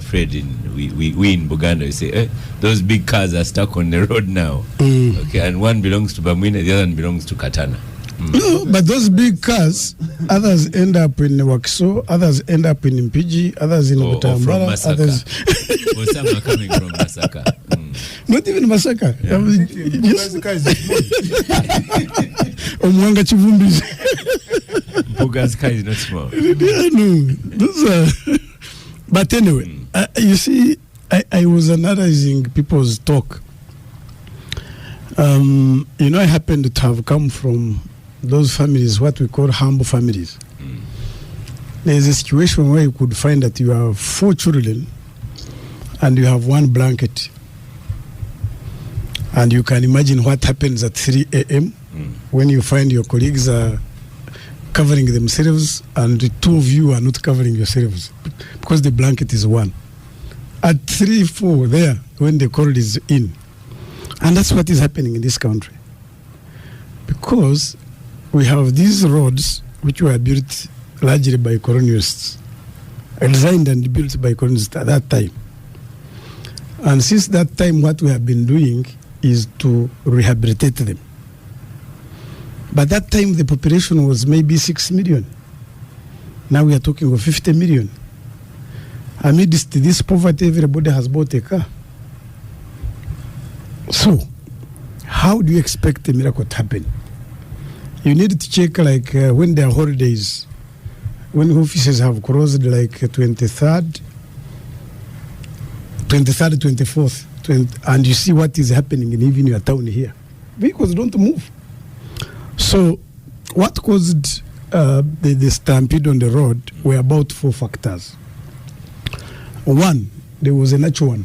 Fred, we in Buganda, we say, those big cars are stuck on the road now. Okay, and one belongs to Bamwine, the other one belongs to Katana. No, but those big cars, others end up in Wakiso, others end up in Mpiji, others in Butambara, others. Or some are coming from Masaka. Not even Masaka. Yeah. Omwanga Chivumbi. Mpuga's car is not small. No, those are. But anyway, you see, I was analyzing people's talk. I happened to have come from those families, what we call humble families. There's a situation where you could find that you have 4 children and you have 1 blanket. And you can imagine what happens at 3 a.m. When you find your colleagues are covering themselves and the 2 of you are not covering yourselves because the blanket is 1. At 3, 4 there, when the cold is in. And that's what is happening in this country. Because we have these roads which were built largely by colonialists, designed and built by colonialists at that time. And since that time, what we have been doing is to rehabilitate them. But that time, the population was maybe 6 million. Now we are talking of 50 million. Amidst this poverty, everybody has bought a car. So, how do you expect a miracle to happen? You need to check when there are holidays, when offices have closed 23rd, 24th, and you see what is happening in even your town here. Vehicles don't move. So, what caused the stampede on the road were about 4 factors. One, there was a natural one.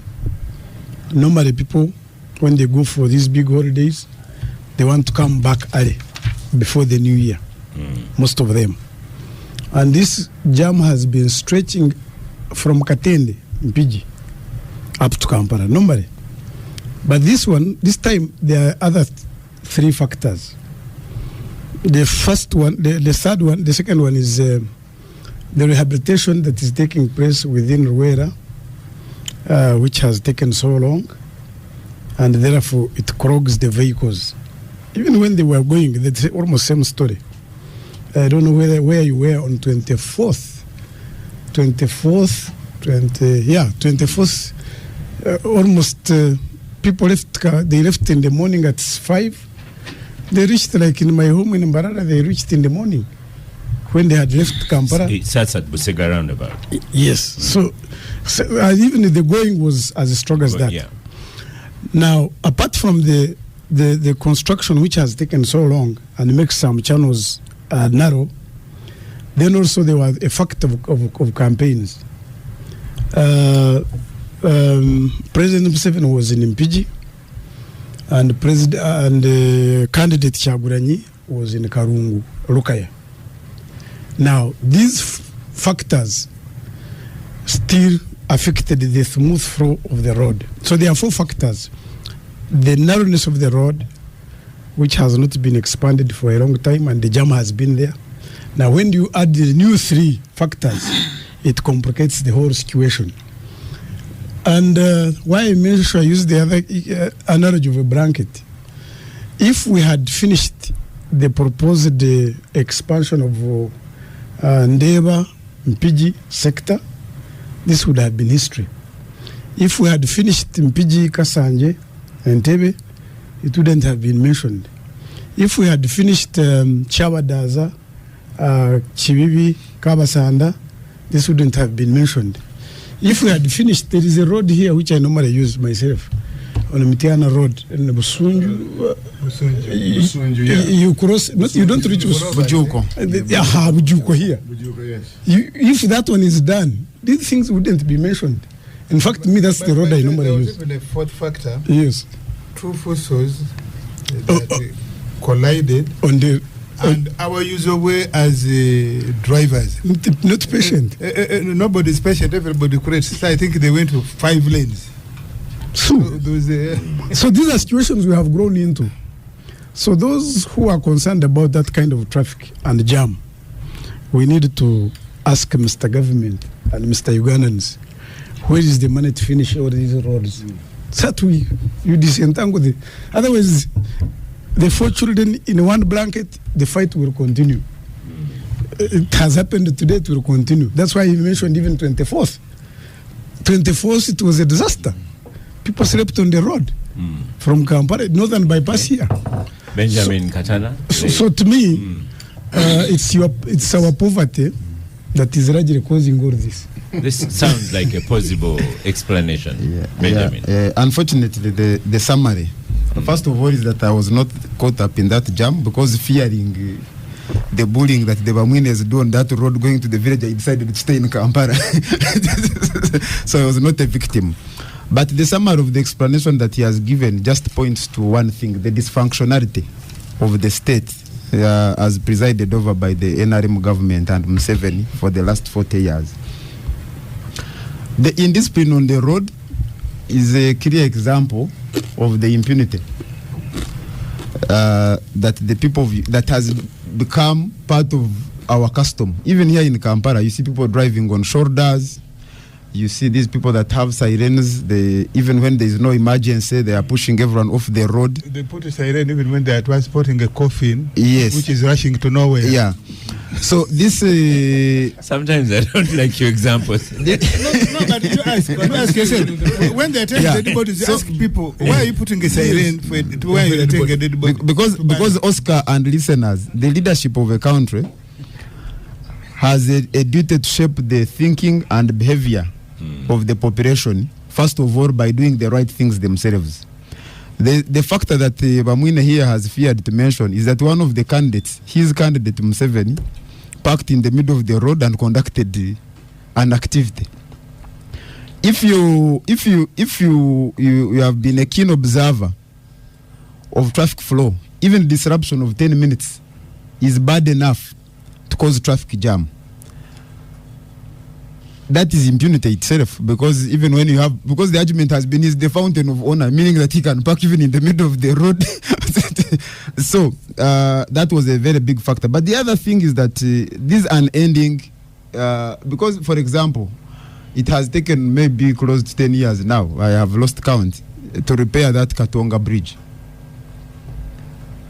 Normally people, when they go for these big holidays, they want to come back early before the new year, most of them. And this jam has been stretching from Katende, Mpiji, up to Kampala, normally. But this time, there are other 3 factors. The first one, the third one, the second one is the rehabilitation that is taking place within Ruwera, which has taken so long. And therefore, it clogs the vehicles. Even when they were going, it's almost same story. I don't know where you were on 24th. 24th. Almost people left. They left in the morning at 5. They reached in my home in Mbarara. They reached in the morning when they had left Kampala. It starts at Busega roundabout. Yes. So even the going was as strong as that. Yeah. Now, apart from the construction which has taken so long and makes some channels narrow, then also there was a fact of campaigns. President Museveni was in Mpiji, and candidate Kyagulanyi was in Karungu, Lukaya. Now, these factors still affected the smooth flow of the road. So there are 4 factors. The narrowness of the road, which has not been expanded for a long time, and the jam has been there. Now, when you add the new 3 factors, it complicates the whole situation. And why I use the other analogy of a blanket. If we had finished the proposed expansion of Ndeba, Mpiji sector, this would have been history. If we had finished Mpiji, Kasanje, Entebbe, it wouldn't have been mentioned. If we had finished Chabadaza, Chibibi, Kabasanda, this wouldn't have been mentioned. If we had finished, there is a road here which I normally use myself, on the Mitiana Road in the Busunju. You cross, you don't reach Bujuko. Bujuko here. Bujuko, yes. If that one is done, these things wouldn't be mentioned. In fact, me, that's the road I normally use. There was even a fourth factor. Yes. Two forces that collided On the and our usual way as drivers. not patient. Nobody's patient, everybody correct. So I think they went to 5 lanes. So these are situations we have grown into. So those who are concerned about that kind of traffic and jam, we need to ask Mr. Government and Mr. Ugandans, where is the money to finish all these roads? That you disentangle the. Otherwise, the 4 children in one blanket, the fight will continue. It has happened today, it will continue. That's why he mentioned even 24th. 24th, it was a disaster. People slept on the road from Kampala, northern bypass here. Benjamin Katana. So to me, it's our poverty that is largely causing all this. This sounds like a possible explanation, Benjamin. Unfortunately, the summary, first of all, is that I was not caught up in that jam because fearing the bullying that the Bamwinas do on that road going to the village, I decided to stay in Kampala. So I was not a victim. But the summary of the explanation that he has given just points to one thing: the dysfunctionality of the state as presided over by the NRM government and Museveni for the last 40 years. The indiscipline on the road is a clear example of the impunity that the people that has become part of our custom. Even here in Kampala, you see people driving on shoulders. You see these people that have sirens. Even when there is no emergency, they are pushing everyone off the road. They put a siren even when they are transporting a coffin, yes, which is rushing to nowhere. Yeah. So this. Sometimes I don't like your examples. No, but you ask yourself. When they are taking dead bodies, ask people, why are you putting a siren for why are you taking a dead body? Because Oscar and listeners, the leadership of a country has a duty to shape the thinking and behavior of the population, first of all, by doing the right things themselves. The factor that Bamwine here has feared to mention is that one of the candidates, his candidate Museveni, parked in the middle of the road and conducted an activity. If you have been a keen observer of traffic flow, even disruption of 10 minutes is bad enough to cause traffic jam. That is impunity itself, because even when you have, because the argument has been, is the fountain of honor, meaning that he can park even in the middle of the road. So that was a very big factor. But the other thing is that this unending, because for example, it has taken maybe close to 10 years now, I have lost count, to repair that Katonga bridge.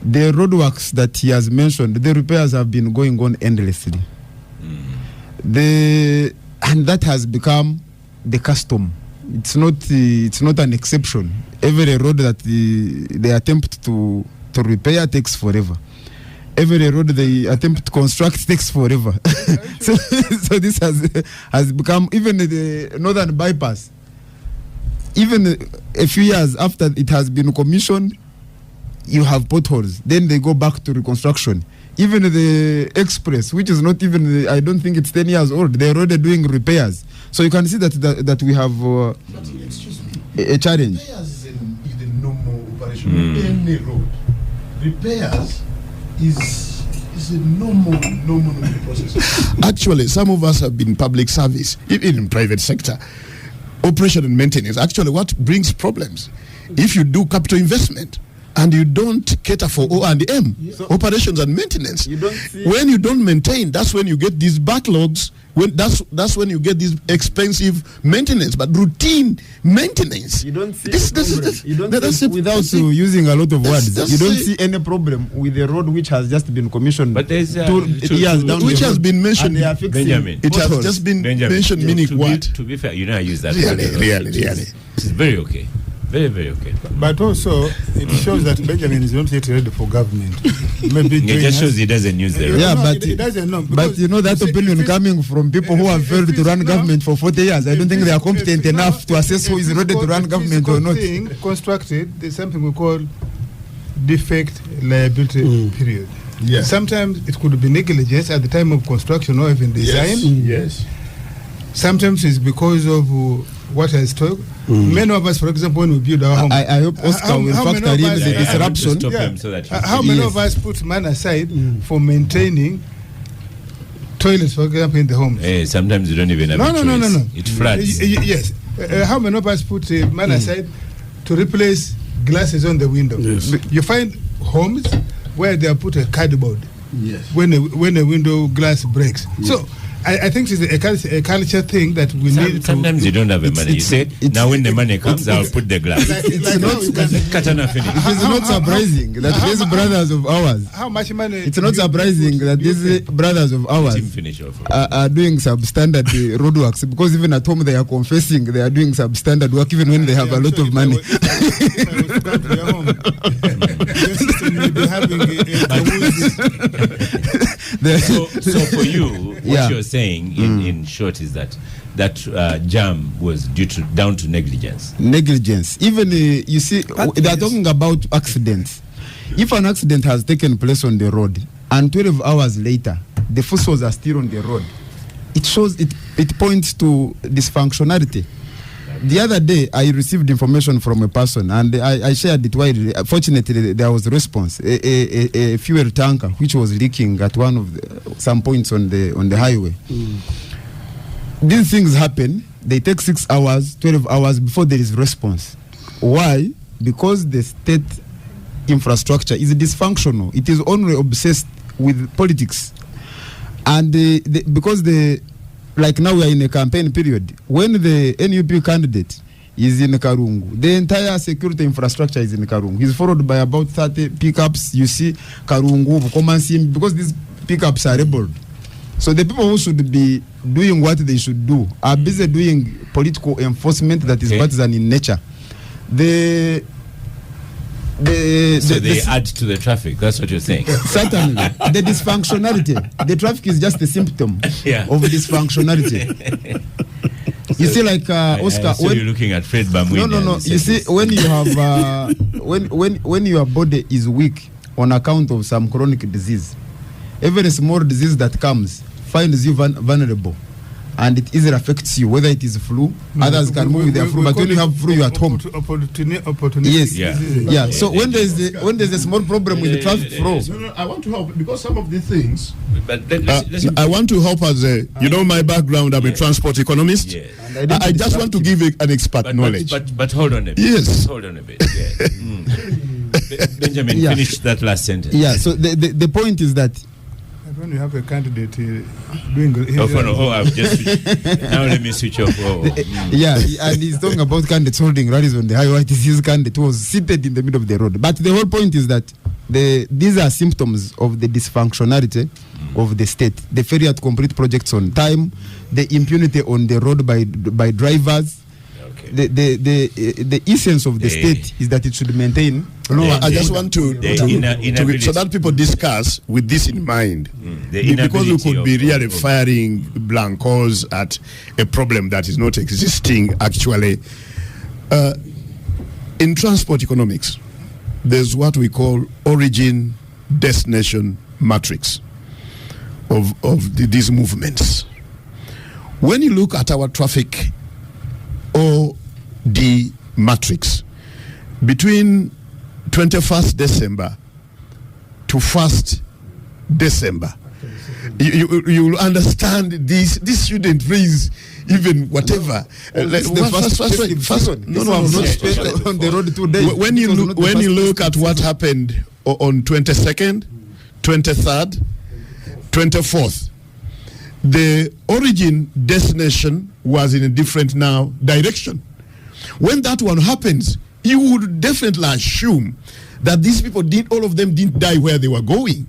The roadworks that he has mentioned, the repairs have been going on endlessly. And that has become the custom. It's not an exception. Every road that they attempt to repair takes forever. Every road they attempt to construct takes forever. so this has become, even the northern bypass, even a few years after it has been commissioned, you have potholes. Then they go back to reconstruction. Even the express, which is not even, I don't think it's 10 years old, they're already doing repairs. So you can see that we have a challenge. Repairs is the normal operation of any road. Repairs is a normal process. Actually, some of us have been public service, even in private sector. Operation and maintenance, actually what brings problems. If you do capital investment, and you don't cater for O&M, operations and maintenance. When you don't maintain, that's when you get these backlogs. That's when you get this expensive maintenance. But routine maintenance, you don't see without using a lot of words. You don't see any problem with the road which has just been commissioned. But there's 2 years down which has been mentioned. Benjamin, it has just been mentioned. Meaning what? To be fair, you know I use that. Really. It's very okay. Very, very okay. But also, it shows that Benjamin is not yet ready for government. Maybe It just shows he doesn't use the road. Yeah, no, but it doesn't know. But you know that opinion coming from people who have failed to run government for 40 years. I don't think they are competent enough to assess who is ready to run government or not. Constructed, there's something we call defect liability period. Yeah. Sometimes it could be negligence at the time of construction or even design. Yes. Sometimes it's because of what I spoke. Many of us, for example, when we build our home, I hope Oscar will factor in the disruption. Stop him so that he- how many Yes. of us put money aside for maintaining toilets, for example, in the homes? Sometimes you don't even have a choice. It floods. Yes. How many of us put money aside to replace glasses on the window? Yes. You find homes where they have put a cardboard Yes. when a window glass breaks. So I think it's a culture thing that we need to. Sometimes you don't have the money. You say, now when the money comes, I'll put the glass. It's not. Katana finish. It is not surprising that these brothers of ours. How much money? It's not surprising that these brothers of ours Team finish off. are doing substandard road works, because even at home they are confessing they are doing substandard work even when they have a lot of money. So for you, what Yeah. you're saying in short is that jam was down to negligence. Negligence. Even you see, they are talking about accidents. If an accident has taken place on the road and 12 hours later the fossils are still on the road, it shows it points to dysfunctionality. The other day I received information from a person and I shared it widely. Fortunately there was a response. A fuel tanker which was leaking at one of some points on the highway. These things happen, they take 6 hours, 12 hours before there is response. Why? Because the state infrastructure is dysfunctional. It is only obsessed with politics. And because like now we are in a campaign period, when the NUP candidate is in Karungu, the entire security infrastructure is in Karungu. He's followed by about 30 pickups. You see Karungu, Komansim, because these pickups are rebelled. So the people who should be doing what they should do are busy doing political enforcement that is partisan in nature. So they add to the traffic. That's what you're saying. Certainly, the dysfunctionality. The traffic is just a symptom of dysfunctionality. You see, like Oscar. So you're looking at Fred Bamwini. No. You see, when you have when your body is weak on account of some chronic disease, every small disease that comes finds you vulnerable, and it easily affects you. Whether it is flu, others can move with their flu, but when you have flu, you're at home. Yes, yeah. So when there's a small problem with the traffic flow, No, I want to help because some of the things. But let's I want to help as my background. I'm a transport economist. Yes. I just want to give an expert knowledge. But hold on a bit. Yes. Hold on a bit. Yeah. Benjamin, finish that last sentence. Yeah. So the point is that when you have a candidate doing I've just now let me switch off. Yeah, and he's talking about candidates holding rallies on the highway. It is his candidate who was seated in the middle of the road. But the whole point is that these are symptoms of the dysfunctionality of the state, the failure to complete projects on time, the impunity on the road by drivers. The essence of the state is that it should maintain. I just want to so that people discuss with this in mind, because we could be really firing blancos at a problem that is not existing actually. In transport economics, there's what we call origin destination matrix of these movements. When you look at our traffic OD matrix, between 21st December to 1st December, you will understand this shouldn't raise even whatever. I'm not spent on the road 2 days. When you look at what happened on 22nd, 23rd, 24th, the origin destination was in a different now direction. When that one happens, you would definitely assume that these people all of them didn't die where they were going.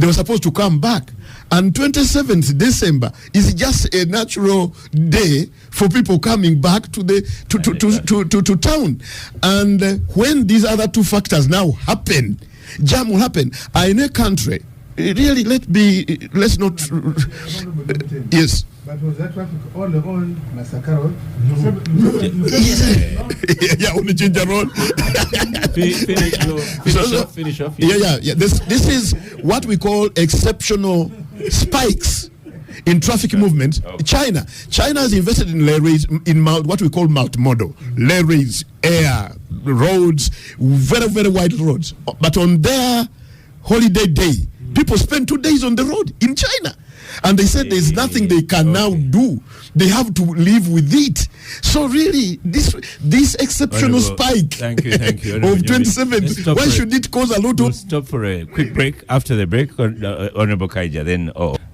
They were supposed to come back. And 27th December is just a natural day for people coming back to the to town. And when these other two factors now happen, jam will happen. In a country, really, let's not. Yes. But was that traffic all on Masaka Road? Yeah, on the Ginger Road. Finish off. Yeah. This is what we call exceptional spikes in traffic movement. China has invested in lay-rays, what we call multimodal lay-rays, air roads, very, very wide roads. But on their holiday day, people spend 2 days on the road in China. And they said there's nothing they can now do. They have to live with it. So really, this exceptional spike thank you, of 27, why should it cause a lot We'll of... stop for a quick break. After the break, Honorable Kaija, then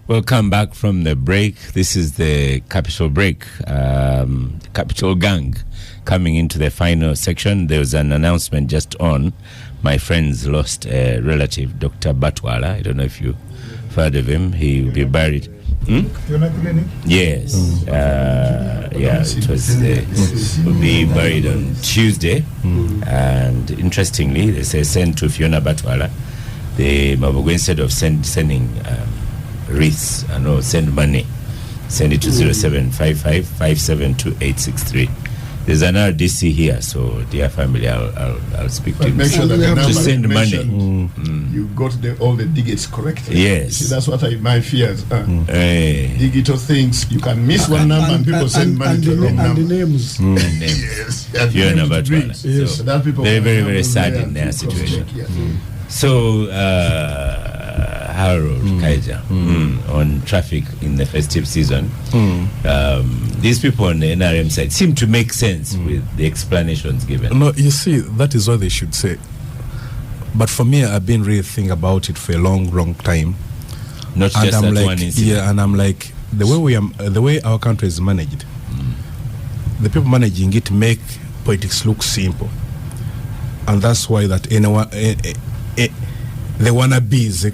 we'll come back from the break. This is the Capital Break, Capital Gang, coming into the final section. There was an announcement just on. My friends lost a relative, Dr. Batwala. I don't know if you heard of him. He will be buried. Yes. It was. Will be buried on Tuesday. And interestingly, they say send to Fiona Batwala. The Mabugo, instead of sending wreaths, send money, send it to 0755 572863. There's an RDC here, so dear family, I'll speak to him. Make sure that the to send money. You got all the digits correct. Yes. See, that's what my fears. Digital things, you can miss one number and people send money to the wrong number. And the names. Yes. You're about to. So that people very, very, very sad in their situation. So, Harold Kaija, on traffic in the festive season, these people on the NRM side seem to make sense with the explanations given. No, you see, that is what they should say. But for me, I've been really thinking about it for a long time. Not and just I'm that like, one incident. Yeah, and I'm like, the way our country is managed, the people managing it make politics look simple, and that's why that anyone, the wannabes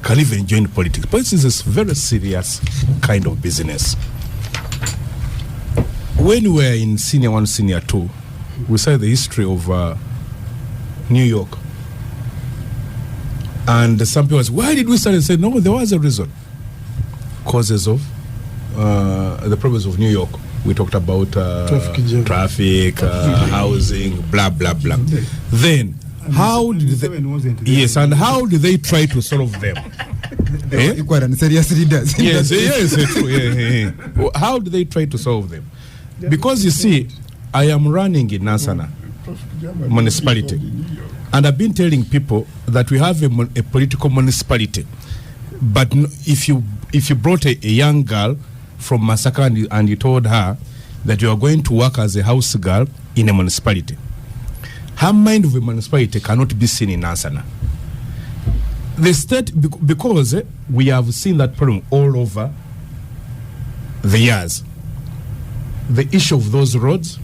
can even join politics. Politics is a very serious kind of business. When we were in Senior 1, Senior 2, we saw the history of New York. And some people said, why did we start and say, no, there was a reason. Causes of the problems of New York. We talked about traffic, housing, blah, blah, blah. Then, how did they... Yes, and how did they try to solve them? Equal and serious leaders. Yes, true. Yeah. How do they try to solve them? Because you see, I am running in Nansana municipality, and I've been telling people that we have a political municipality. But if you brought a young girl from Masaka and you told her that you are going to work as a house girl in a municipality, her mind of a municipality cannot be seen in Nansana. The state, because we have seen that problem all over the years. The issue of those roads,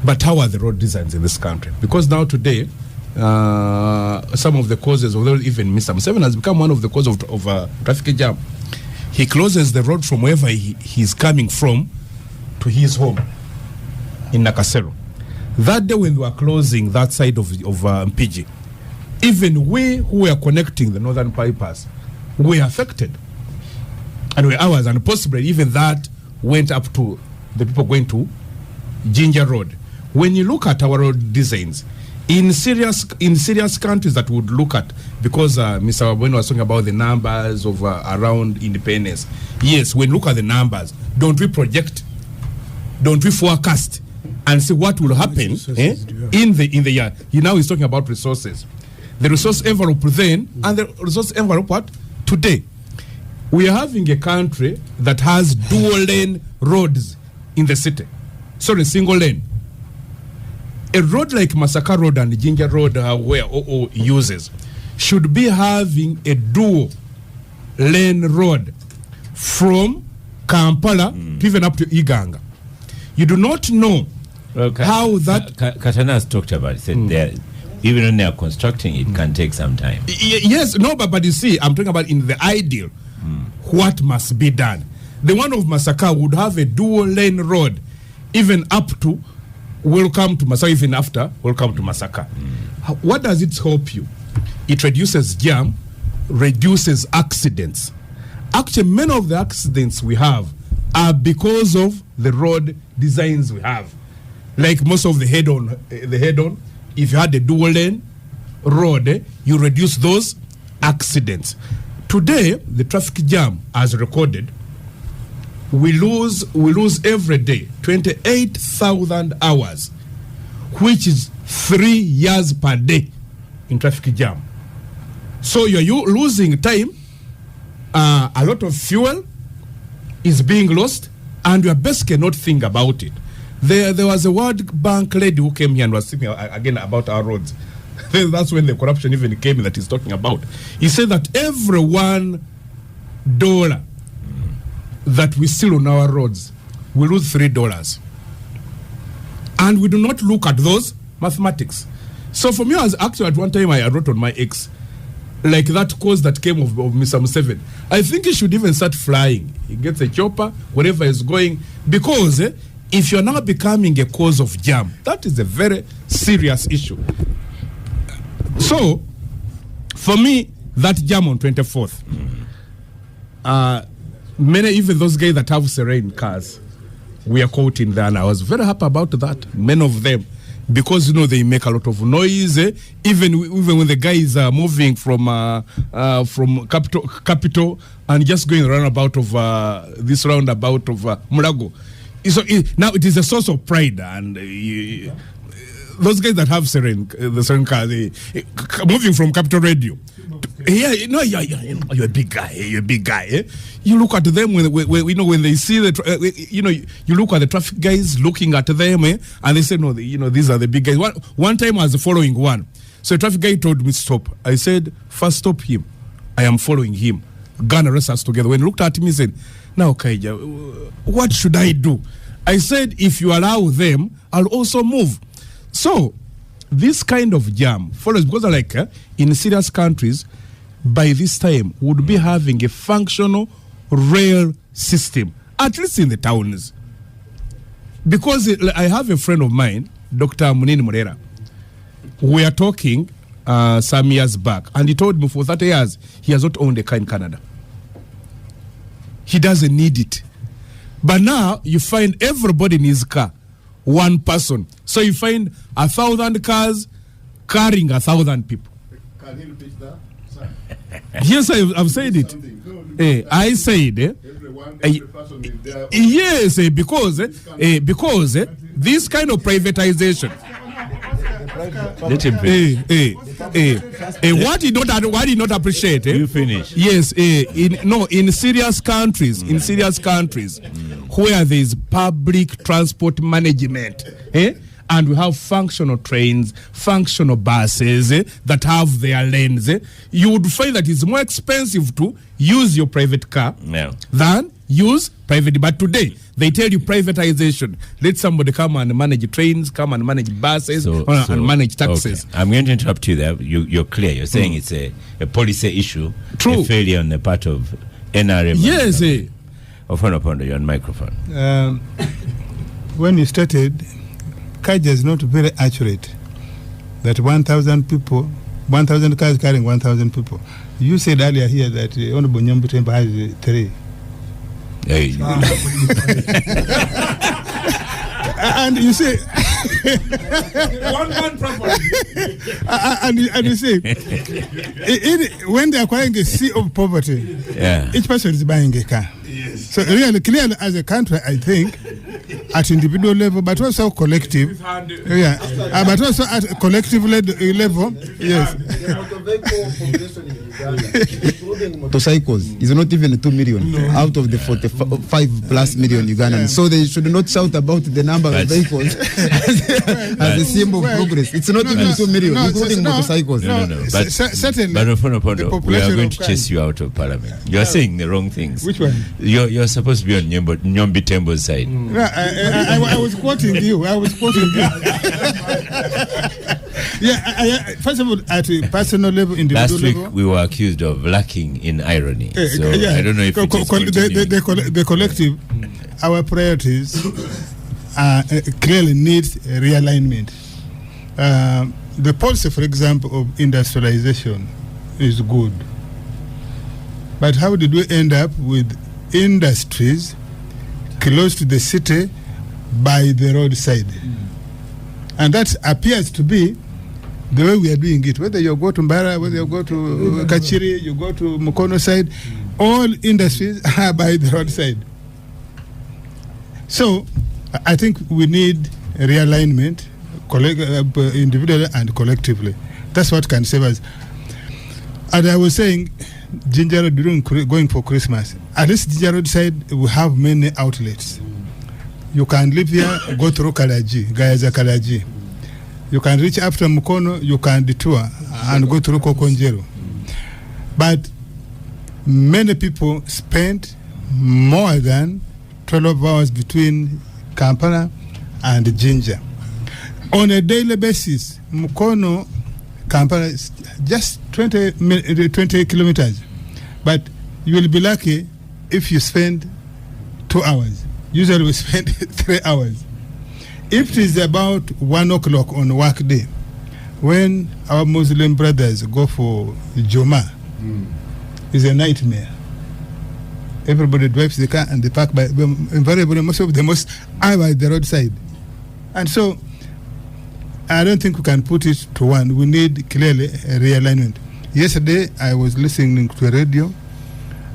but how are the road designs in this country? Because now today, some of the causes, although even Mr. Museveni has become one of the causes of traffic jam. He closes the road from wherever he's coming from to his home in Nakasero. That day when we were closing that side of Mpigi, even we who were connecting the northern bypass were affected. And we hours, and possibly even that went up to the people going to Ginger Road. When you look at our road designs, in serious countries that would look at, because Mr. Wabweni was talking about the numbers of around independence. Yes, when you look at the numbers, don't we project, don't we forecast and see what will happen in the year? He now is talking about resources. The resource envelope then and the resource envelope what? Today. We are having a country that has dual lane roads in the city. Sorry, single lane. A road like Masaka Road and Ginger Road, where OO uses, should be having a dual lane road from Kampala to even up to Iganga. You do not know how that... Katana has talked about it. Said Even when they are constructing, it can take some time. Yes, no, but you see, I'm talking about in the ideal, what must be done. The one of Masaka would have a dual lane road, even up to welcome to Masaka, even after welcome to Masaka. What does it help you? It reduces jam, reduces accidents. Actually, many of the accidents we have are because of the road designs we have. Like most of the head-on, if you had a dual lane road, you reduce those accidents. Today, the traffic jam, as recorded, we lose every day 28,000 hours, which is 3 years per day in traffic jam. So you're losing time, a lot of fuel is being lost, and you basically cannot think about it. There was a World Bank lady who came here and was speaking again about our roads. That's when the corruption even came in that he's talking about. He said that every $1 that we steal on our roads, we lose $3. And we do not look at those mathematics. So for me, I was actually at one time I wrote on my X, like that cause that came of Mr. Museveni. I think he should even start flying. He gets a chopper, wherever he's going, because if you're now becoming a cause of jam, that is a very serious issue. So, for me, that jam on 24th, many, even those guys that have serene cars, we are caught in there, and I was very happy about that. Many of them, because they make a lot of noise. Even when the guys are moving from capital and just going roundabout of this roundabout of Mulago. So now it is a source of pride, and those guys that have the serene cars, moving from Capital Radio. You're a big guy. You're a big guy. You look at them when they see you look at the traffic guys looking at them, and they say, no, these are the big guys. One time I was following one, so a traffic guy told me stop. I said, first stop him. I am following him. Gonna arrest us together. When he looked at me, he said, now Kaija, what should I do? I said, if you allow them, I'll also move. So this kind of jam follows because in serious countries, by this time, would be having a functional rail system, at least in the towns. Because I have a friend of mine, Dr. Munini Morera. We are talking some years back, and he told me for 30 years he has not owned a car in Canada. He doesn't need it. But now you find everybody in his car, one person. So you find 1,000 cars carrying 1,000 people. Can he repeat that? Yes, I've said it. I said, every person is there. Yes, because this kind of privatization. Let him finish. What did not appreciate? You finish. Yes, in serious countries, where there is public transport management, and we have functional trains, functional buses that have their lanes, you would find that it's more expensive to use your private car than use private. But today, they tell you privatization. Let somebody come and manage trains, come and manage buses, and manage taxis. Okay. I'm going to interrupt you there. You're clear. You're saying it's a policy issue, True. A failure on the part of NRM. Yes. Opondo, you're on microphone. When you started, Kaja is not very accurate. That 1,000 people, 1,000 cars carrying 1,000 people. You said earlier here that Honorable Nyombi Thembo has 3. Hey. And you say, One man property. and you say, when they are acquiring a sea of poverty, each person is buying a car. Yes. So really, clearly, as a country, I think, at individual level, but also collective, but also at collective level, yes. Motorcycles is not even 2 million out of the 45 plus million Ugandans. So they should not shout about the number of vehicles as a symbol of progress. It's not even 2 million, including motorcycles. But certainly, we are going to chase you out of Parliament. You are saying the wrong things. Which one? You're supposed to be on Nyombi Thembo's side. I was quoting you. First of all, at a personal level, individual Last week level, we were accused of lacking in irony. So I don't know if it is the collective, our priorities clearly need realignment. The policy, for example, of industrialization is good. But how did we end up with industries close to the city by the roadside? And that appears to be the way we are doing it. Whether you go to Mbara, whether you go to Kachiri, you go to Mukono side, all industries are by the roadside. So I think we need realignment, individually and collectively. That's what can save us. And I was saying, Ginger Road during going for Christmas, at least Ginger Road side, we have many outlets. You can live here, go through Kalaji, Gayaza Kalaji. You can reach after Mukono, you can detour and go through Kokonjero. But many people spend more than 12 hours between Kampala and Jinja. On a daily basis, Mukono, Kampala is just 20 kilometers. But you will be lucky if you spend 2 hours. Usually we spend 3 hours. If it is about 1 o'clock on work day, when our Muslim brothers go for Juma, it's a nightmare. Everybody drives the car and they park by invariably most of them are by the roadside. And so I don't think we can put it to one. We need clearly a realignment. Yesterday I was listening to a radio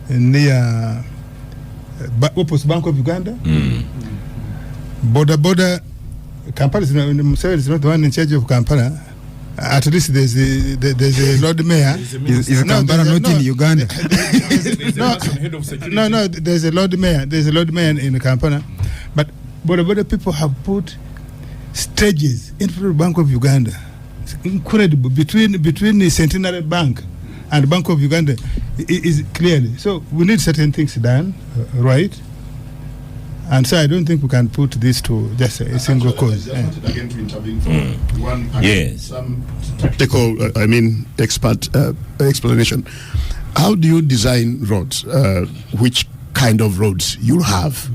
near opposite Bank of Uganda. Border Kampala is not the one in charge of Kampala. At least there's a Lord Mayor. Is Kampala not in Uganda? No, there's a Lord Mayor. There's a Lord Mayor in Kampala. But border people have put stages in front of Bank of Uganda. It's incredible. Between the Centenary Bank and Bank of Uganda is clearly. So we need certain things done, right? And so I don't think we can put this to just a single cause. Again to intervene for one. Yes. Some technical, expert explanation. How do you design roads? Which kind of roads you'll have?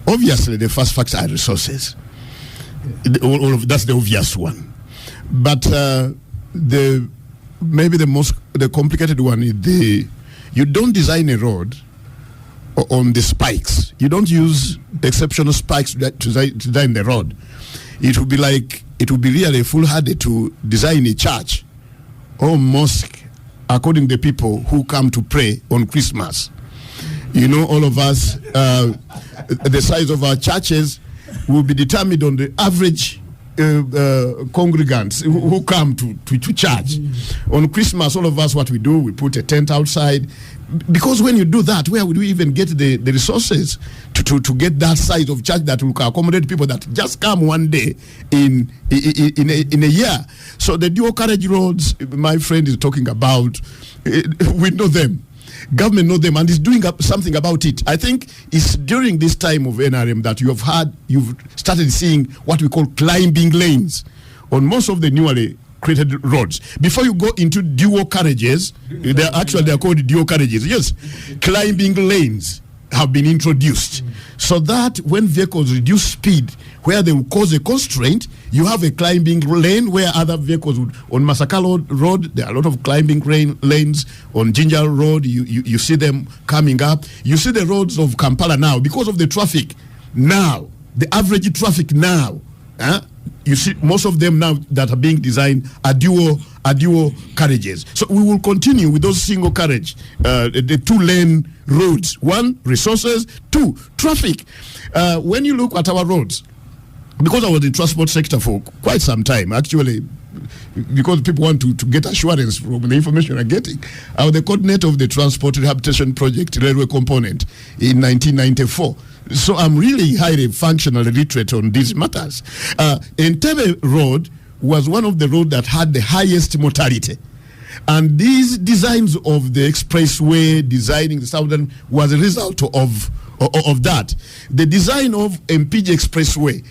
Obviously, the first factor are resources. That's the obvious one. But maybe the complicated one is you don't design a road on the spikes. You don't use exceptional spikes to design the road. It would be really foolhardy to design a church or mosque according to the people who come to pray on Christmas. You know, all of us, the size of our churches will be determined on the average congregants who come to church. On Christmas, all of us, what we do, we put a tent outside. Because when you do that, where would we even get the resources to get that size of church that will accommodate people that just come one day in a year? So the dual carriage roads, my friend is talking about, we know them. Government know them and is doing something about it. I think it's during this time of NRM that you've started seeing what we call climbing lanes on most of the newly created roads. Before you go into dual carriages, they're called dual carriages. Yes, climbing lanes have been introduced so that when vehicles reduce speed where they will cause a constraint, you have a climbing lane where other vehicles would. On Masakalo Road, there are a lot of climbing lanes. On Jinja Road, you see them coming up. You see the roads of Kampala now, because of the traffic now, the average traffic now, you see most of them now that are being designed are dual carriages. So we will continue with those single carriage, the 2-lane roads. 1, resources. 2, traffic. When you look at our roads, because I was in the transport sector for quite some time, actually, because people want to get assurance from the information I'm getting. I was the coordinator of the Transport Rehabilitation Project Railway Component in 1994. So I'm really highly functionally literate on these matters. Thembo Road was one of the roads that had the highest mortality. And these designs of the expressway, designing the southern, was a result of that. The design of MPG Expressway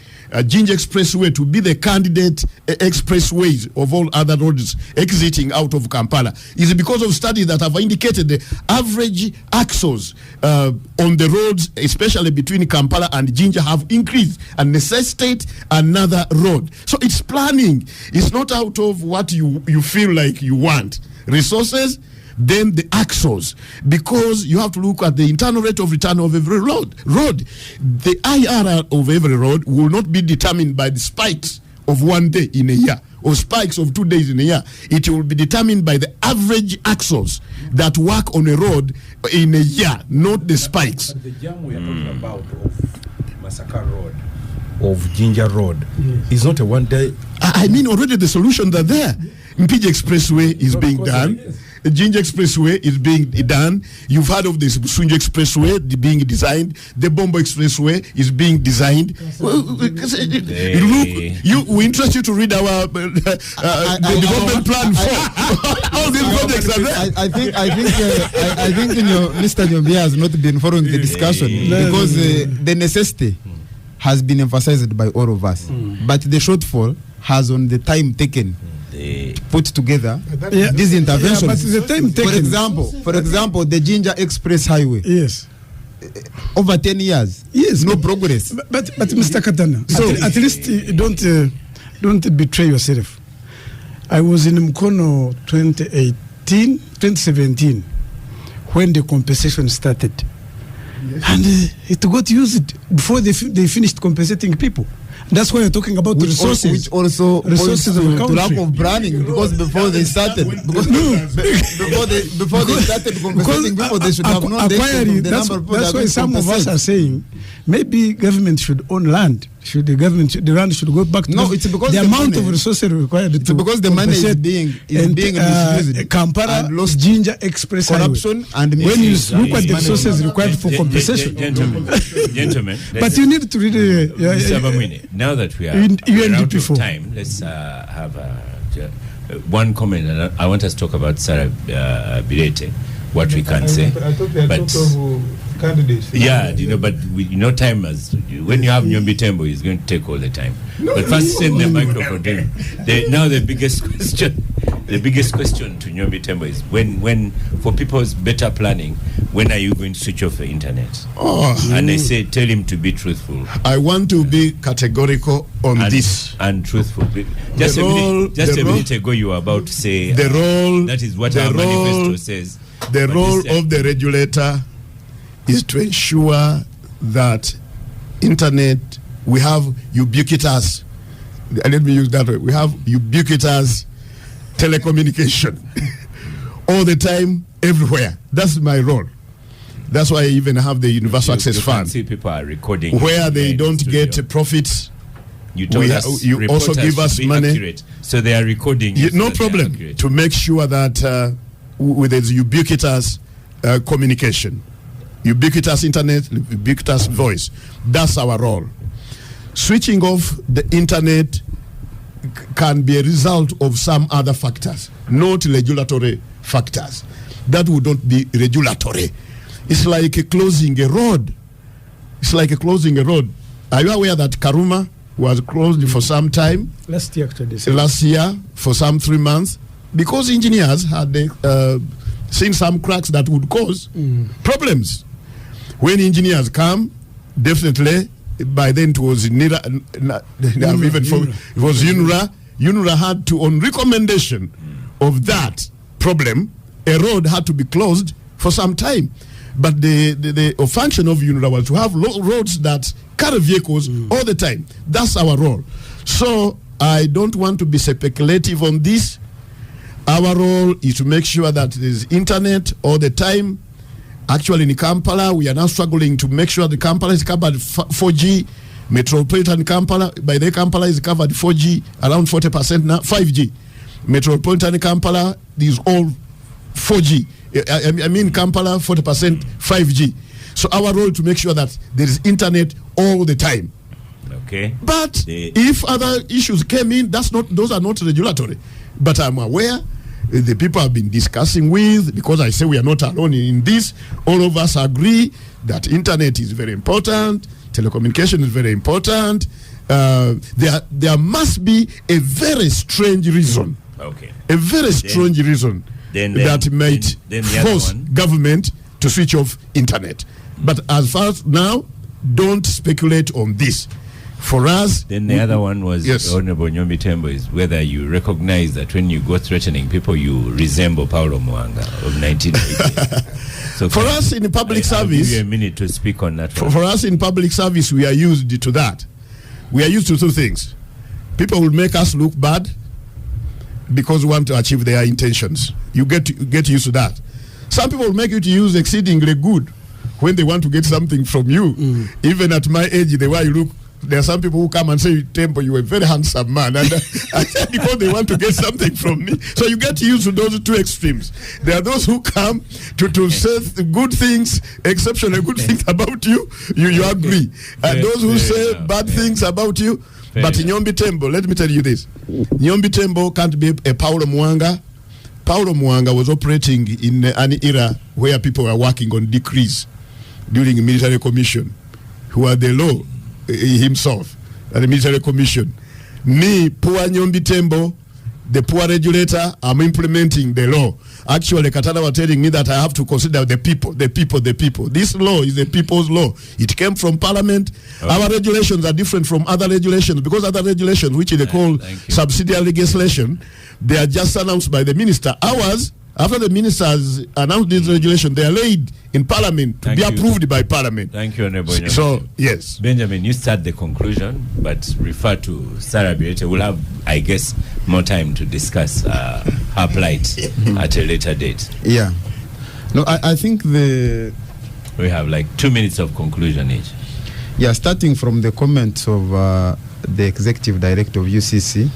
Ginger Expressway to be the candidate expressways of all other roads exiting out of Kampala is because of studies that have indicated the average axles on the roads, especially between Kampala and Ginger, have increased and necessitate another road. So it's planning. It's not out of what you feel like you want. Resources, then the axles, because you have to look at the internal rate of return of every road. The IRR of every road will not be determined by the spikes of 1 day in a year or spikes of 2 days in a year. It will be determined by the average axles that work on a road in a year, not the spikes. But the jam we are talking about of Massacre Road, of Ginger Road, is not a 1 day. I mean, already the solutions are there. Mpiji Expressway is being done. The Ginger Expressway is being done. You've heard of the Sunja Expressway being designed. The Bombo Expressway is being designed. We interest you to read our the development plan for all these projects are there. I think Mr. Nyombi has not been following the discussion because the necessity has been emphasized by all of us, but the shortfall has on the time taken. Put together these interventions. But the time taken. For example, the Ginger Express Highway. Yes. Over 10 years. Yes. No progress. But Mr. Katana, so at least don't betray yourself. I was in Mkono 2017 when the compensation started. Yes. And it got used before they finished compensating people. That's why you're talking about the resources. Which also resources points to lack of branding, because before they started, before they started compensating people, they should have known the number of people. That's why some of us are saying maybe government should own land. The land should go back to it's because the amount of resources required. It's because the money is being misused. Kampala lost Ginger Express corruption and when you look at the resources required for compensation. Gentlemen, but you need to read now that we are out of time, let's have one comment, and I want us to talk about Sarah Birete, what we can say. I thought we had talked of candidates. Yeah, but time when you have Nyombi Thembo, he's going to take all the time. But first, send the microphone to him. Now the biggest question to Nyombi Thembo is when for people's better planning, when are you going to switch off the internet? And I say, tell him to be truthful. I want to be categorical on this. And truthful. Just a minute ago, you were about to say the role. That is what our manifesto says. The role of the regulator is to ensure that internet, we have ubiquitous, let me use that way, we have ubiquitous telecommunication all the time, everywhere. That's my role. That's why I even have the Universal Access Fund. See, people are recording where they don't get profits. You told us you also give us money. Accurate. So they are recording. No problem. To make sure that with its ubiquitous communication, ubiquitous internet, ubiquitous voice. That's our role. Switching off the internet can be a result of some other factors, not regulatory factors. That would not be regulatory. It's like closing a road. Are you aware that Karuma was closed for some time? Last year, for some 3 months, because engineers had seen some cracks that would cause problems. When engineers come, definitely, by then it was UNRA. UNRA had to, on recommendation of that problem, a road had to be closed for some time. But the function of UNRA was to have roads that carry vehicles all the time. That's our role. So I don't want to be speculative on this. Our role is to make sure that there's internet all the time. Actually, in Kampala, we are now struggling to make sure the Kampala is covered 4G. Metropolitan Kampala, by the Kampala is covered 4G, around 40% now, 5G. Metropolitan Kampala is all 4G. I mean Kampala 40% 5G. So our role to make sure that there is internet all the time. Okay. But if other issues came in, those are not regulatory. But I'm aware the people I've been discussing with, because I say we are not alone in this, all of us agree that internet is very important, telecommunication is very important, there must be a very strange reason. Okay. A very strange reason that might force government to switch off internet. But as far as now, don't speculate on this. For us, then the other one was, yes. Honorable Nyombi Thembo, is whether you recognize that when you go threatening people, you resemble Paulo Mwanga of 1980. So for us in public service, I'll give you a minute to speak on that. For us in public service, we are used to that. We are used to two things. People will make us look bad because we want to achieve their intentions. You get used to that. Some people will make you to use exceedingly good when they want to get something from you. Even at my age, the way you look, there are some people who come and say, Thembo, you are a very handsome man. And because they want to get something from me. So you get used to those two extremes. There are those who come to say good things, exceptionally good things about you, you agree. And those who say bad things about you. But Nyombi Thembo, let me tell you this. Nyombi Thembo can't be a Paulo Mwanga. Paulo Mwanga was operating in an era where people were working on decrees during a military commission, who are the law himself, and the military commission. Me, poor Nyombi Thembo, the poor regulator, I'm implementing the law. Actually, Katana was telling me that I have to consider the people. This law is the people's law. It came from parliament. Okay. Our regulations are different from other regulations because other regulations, which they call subsidiary legislation, they are just announced by the minister. Ours, after the ministers announced this regulation, they are laid in parliament to be approved by parliament. Thank you, Honorable. So, yes. Benjamin, you start the conclusion, but refer to Sarah Biete. We'll have, I guess, more time to discuss her plight at a later date. Yeah. No, I think we have like 2 minutes of conclusion each. Yeah, starting from the comments of the executive director of UCC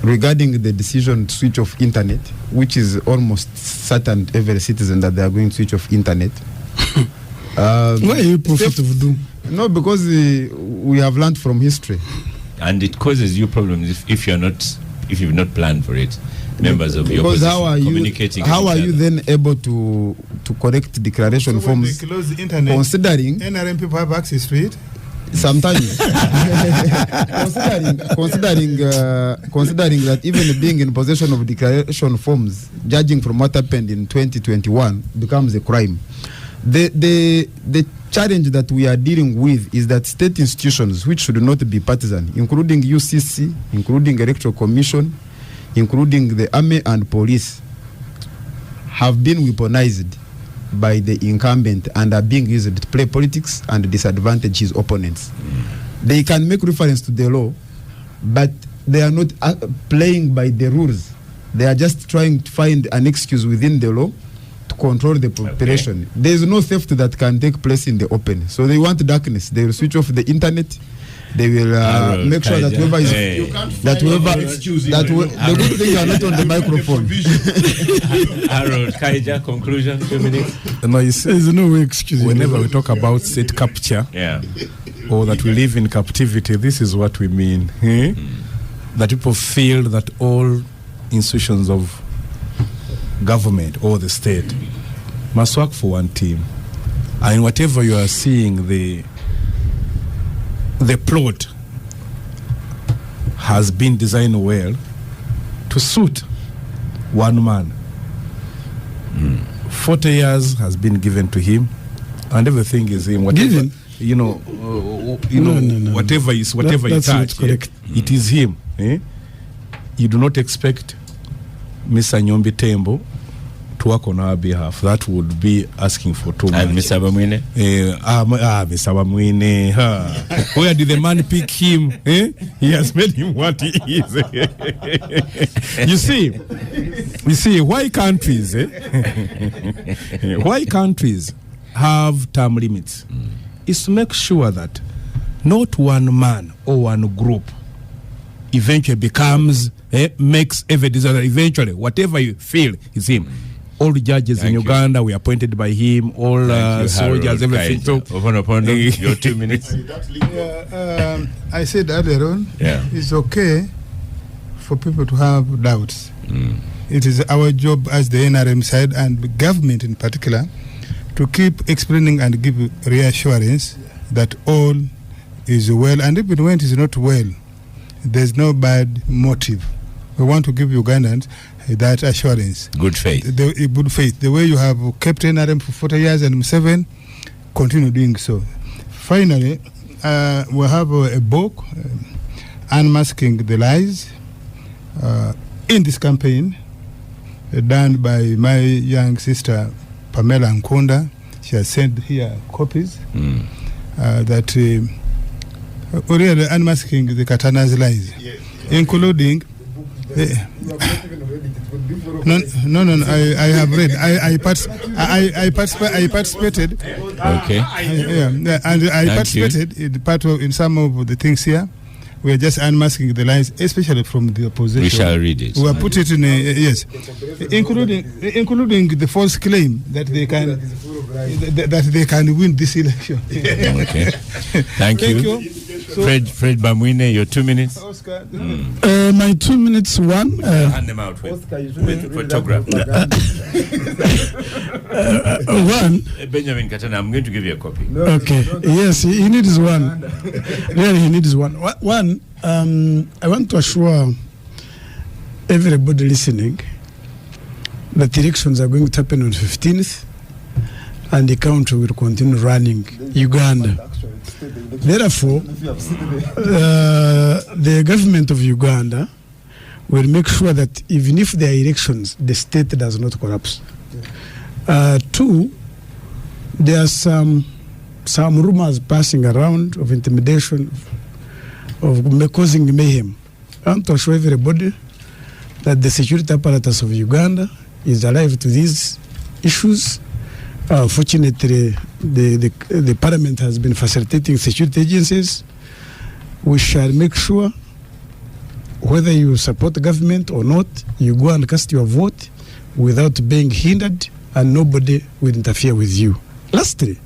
regarding the decision to switch off internet, which is almost certain every citizen that they are going to switch off internet. Why are you prophet of doom? No, because we have learned from history, and it causes you problems if you've not planned for it. Members of your opposition communicating. How are you then able to correct declaration forms? When they close the internet, considering NRM people have access to it. Sometimes, considering that even being in possession of declaration forms, judging from what happened in 2021, becomes a crime. The challenge that we are dealing with is that state institutions, which should not be partisan, including UCC, including Electoral Commission, including the army and police, have been weaponized by the incumbent and are being used to play politics and disadvantage his opponents. They can make reference to the law, but they are not playing by the rules. They are just trying to find an excuse within the law to control the population. There is no theft that can take place in the open. So they want darkness. They will switch off the internet. They will make sure that whoever is the good thing you are not on the microphone. Harold Kaija, conclusion, 2 minutes. No, you see, there's no excuse. Whenever we talk about state capture, or that we live in captivity, this is what we mean. That people feel that all institutions of government or the state must work for one team, and whatever you are seeing, the plot has been designed well to suit one man. 40 years has been given to him, and everything is him. Whatever, no. Whatever you touch, it is him. You do not expect Mr. Nyombi Thembo to work on our behalf. That would be asking for too much. And Mr. Bamwine? Mr. Bamwine. Where did the man pick him? He has made him what he is. You see, why countries have term limits is to make sure that not one man or one group eventually becomes, makes every desire. Eventually, whatever you feel is him. All the judges in Uganda were appointed by him, all soldiers, everything. So, your 2 minutes. I said earlier on, it's okay for people to have doubts. It is our job as the NRM side and the government in particular to keep explaining and give reassurance that all is well, and even when it is not well, there's no bad motive. We want to give Ugandans that assurance. Good faith. Good faith. The way you have kept NRM for 40 years and Museveni, continue doing so. Finally, we have a book, Unmasking the Lies, in this campaign, done by my young sister, Pamela Nkunda. She has sent here copies that really unmasking the Katana's lies, including... No. I have read. I participated. Okay. And I participated in some of the things here. We are just unmasking the lies, especially from the opposition. We shall read it. We have put it in yes, including the false claim that they can win this election. Okay. Thank you. So, Fred Bamwine, your 2 minutes. Oscar. My 2 minutes. One. Hand them out with photograph. One. Benjamin Katana, I'm going to give you a copy. Okay. Yes, he needs one. Really, he needs one. One. I want to assure everybody listening that the elections are going to happen on 15th, and the country will continue running Uganda. Therefore, the government of Uganda will make sure that even if there are elections, the state does not collapse. Two, there are some rumors passing around of intimidation, of causing mayhem. I want to assure everybody that the security apparatus of Uganda is alive to these issues. Fortunately, the parliament has been facilitating security agencies. We shall make sure, whether you support the government or not, you go and cast your vote without being hindered, and nobody will interfere with you. Lastly,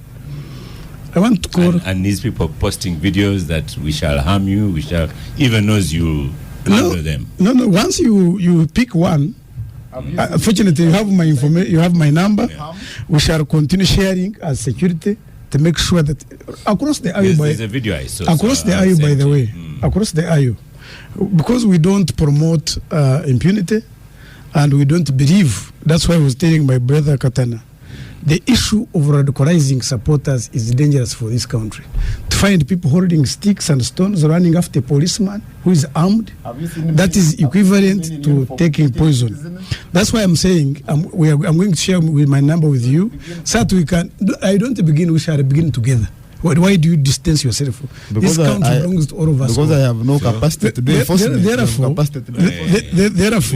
I want to call... And these people posting videos that we shall harm you, we shall... Even knows you handle them. No. Once you pick one, fortunately, you have my information, you have my number. Yeah. We shall continue sharing as security to make sure that across the IU, there's a video I saw. Across the IU, by the way, across the IU, because we don't promote impunity, and we don't believe. That's why I was telling my brother Katana, the issue of radicalizing supporters is dangerous for this country. To find people holding sticks and stones running after a policeman who is armed, that is equivalent to taking poison. That's why I'm saying I'm going to share with my number with you, so that we can. I don't begin. We shall begin together. Why do you distance yourself? Because this country belongs to all of us. Because I have no capacity to do enforcement. Therefore,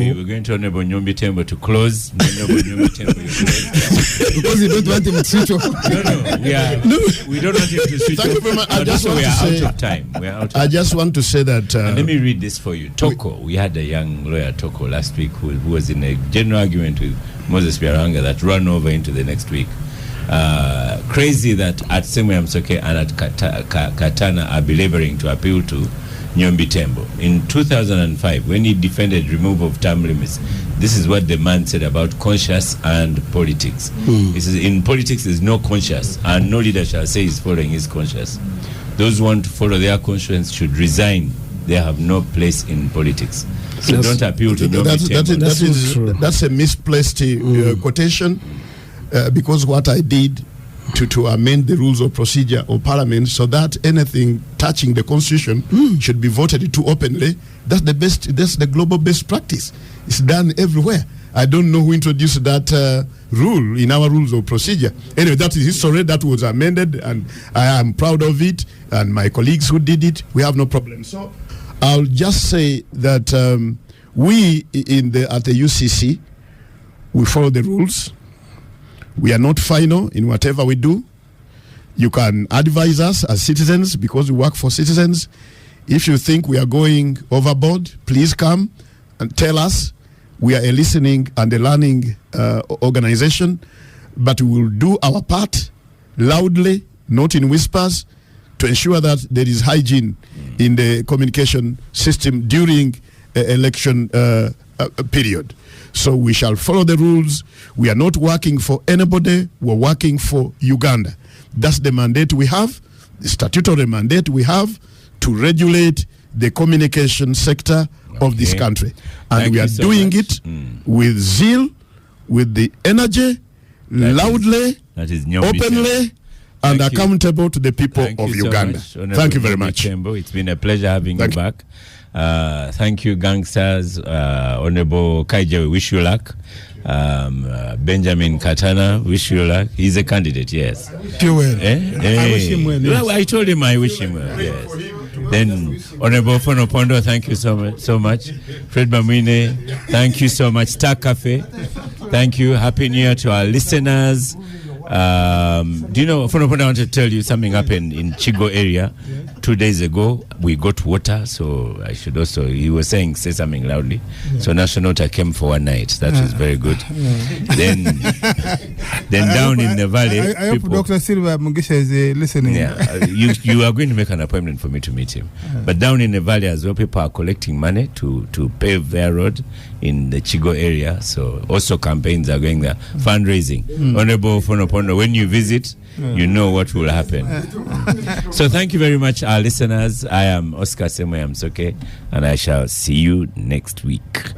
we're going to Honorable Nyombi Thembo to close. Because you don't want him to switch off. We don't want him to switch off. Thank you very much. I just want to say that. Let me read this for you. Toko, we had a young lawyer, Toko, last week who was in a general argument with Moses Biaranga that ran over into the next week. Crazy that at Nyombi and at Katana are belaboring to appeal to Nyombi Thembo. In 2005, when he defended removal of term limits, this is what the man said about conscience and politics. He says, in politics there's no conscience, and no leader shall say he's following his conscience. Those who want to follow their conscience should resign. They have no place in politics. So don't appeal to Nyombi Thembo. That's a misplaced quotation. Because what I did to amend the rules of procedure of parliament so that anything touching the constitution should be voted to openly, that's the global best practice. It's done everywhere. I don't know who introduced that rule in our rules of procedure. Anyway, that is history. That was amended, and I am proud of it, and my colleagues who did it, we have no problem. So I'll just say that we at the UCC, we follow the rules. We are not final in whatever we do. You can advise us as citizens because we work for citizens. If you think we are going overboard, please come and tell us. We are a listening and a learning organization, but we will do our part loudly, not in whispers, to ensure that there is hygiene in the communication system during election period. So we shall follow the rules. We are not working for anybody. We're working for Uganda. That's the mandate we have. statutory mandate we have to regulate the communication sector of this country. And Thank we you are so doing much. it with zeal, with the energy, loudly, That is Nyombi openly, and Thank you. accountable to the people Thank of you so Uganda. much, Honorable Thank you very Nyombi much. Thembo. It's been a pleasure having Thank you you. back. Thank you, gangsters. Honorable Kaija, we wish you luck. Benjamin Katana, wish you luck. He's a candidate, yes. You will. I wish him well, yes. I told him I wish him well, yes. Then, Honorable Fono Pondo, thank you so much. Fred Bamwine, thank you so much. Star Cafe, thank you. Happy New Year to our listeners. Do you know, Fono Pondo, I want to tell you something happened in Chigo area 2 days ago. We got water, so I should also, he was saying, say something loudly. So National Water came for one night. That was very good. Then down in the valley, I hope people, Dr. Silva Mugisha is listening. yeah, you are going to make an appointment for me to meet him. But down in the valley as well, people are collecting money to pave their road in the Chigo area. So also campaigns are going there, fundraising. Honorable Fonopondo, when you visit, you know what will happen. So thank you very much, our listeners. I am Oscar Semoyamsoke, and I shall see you next week.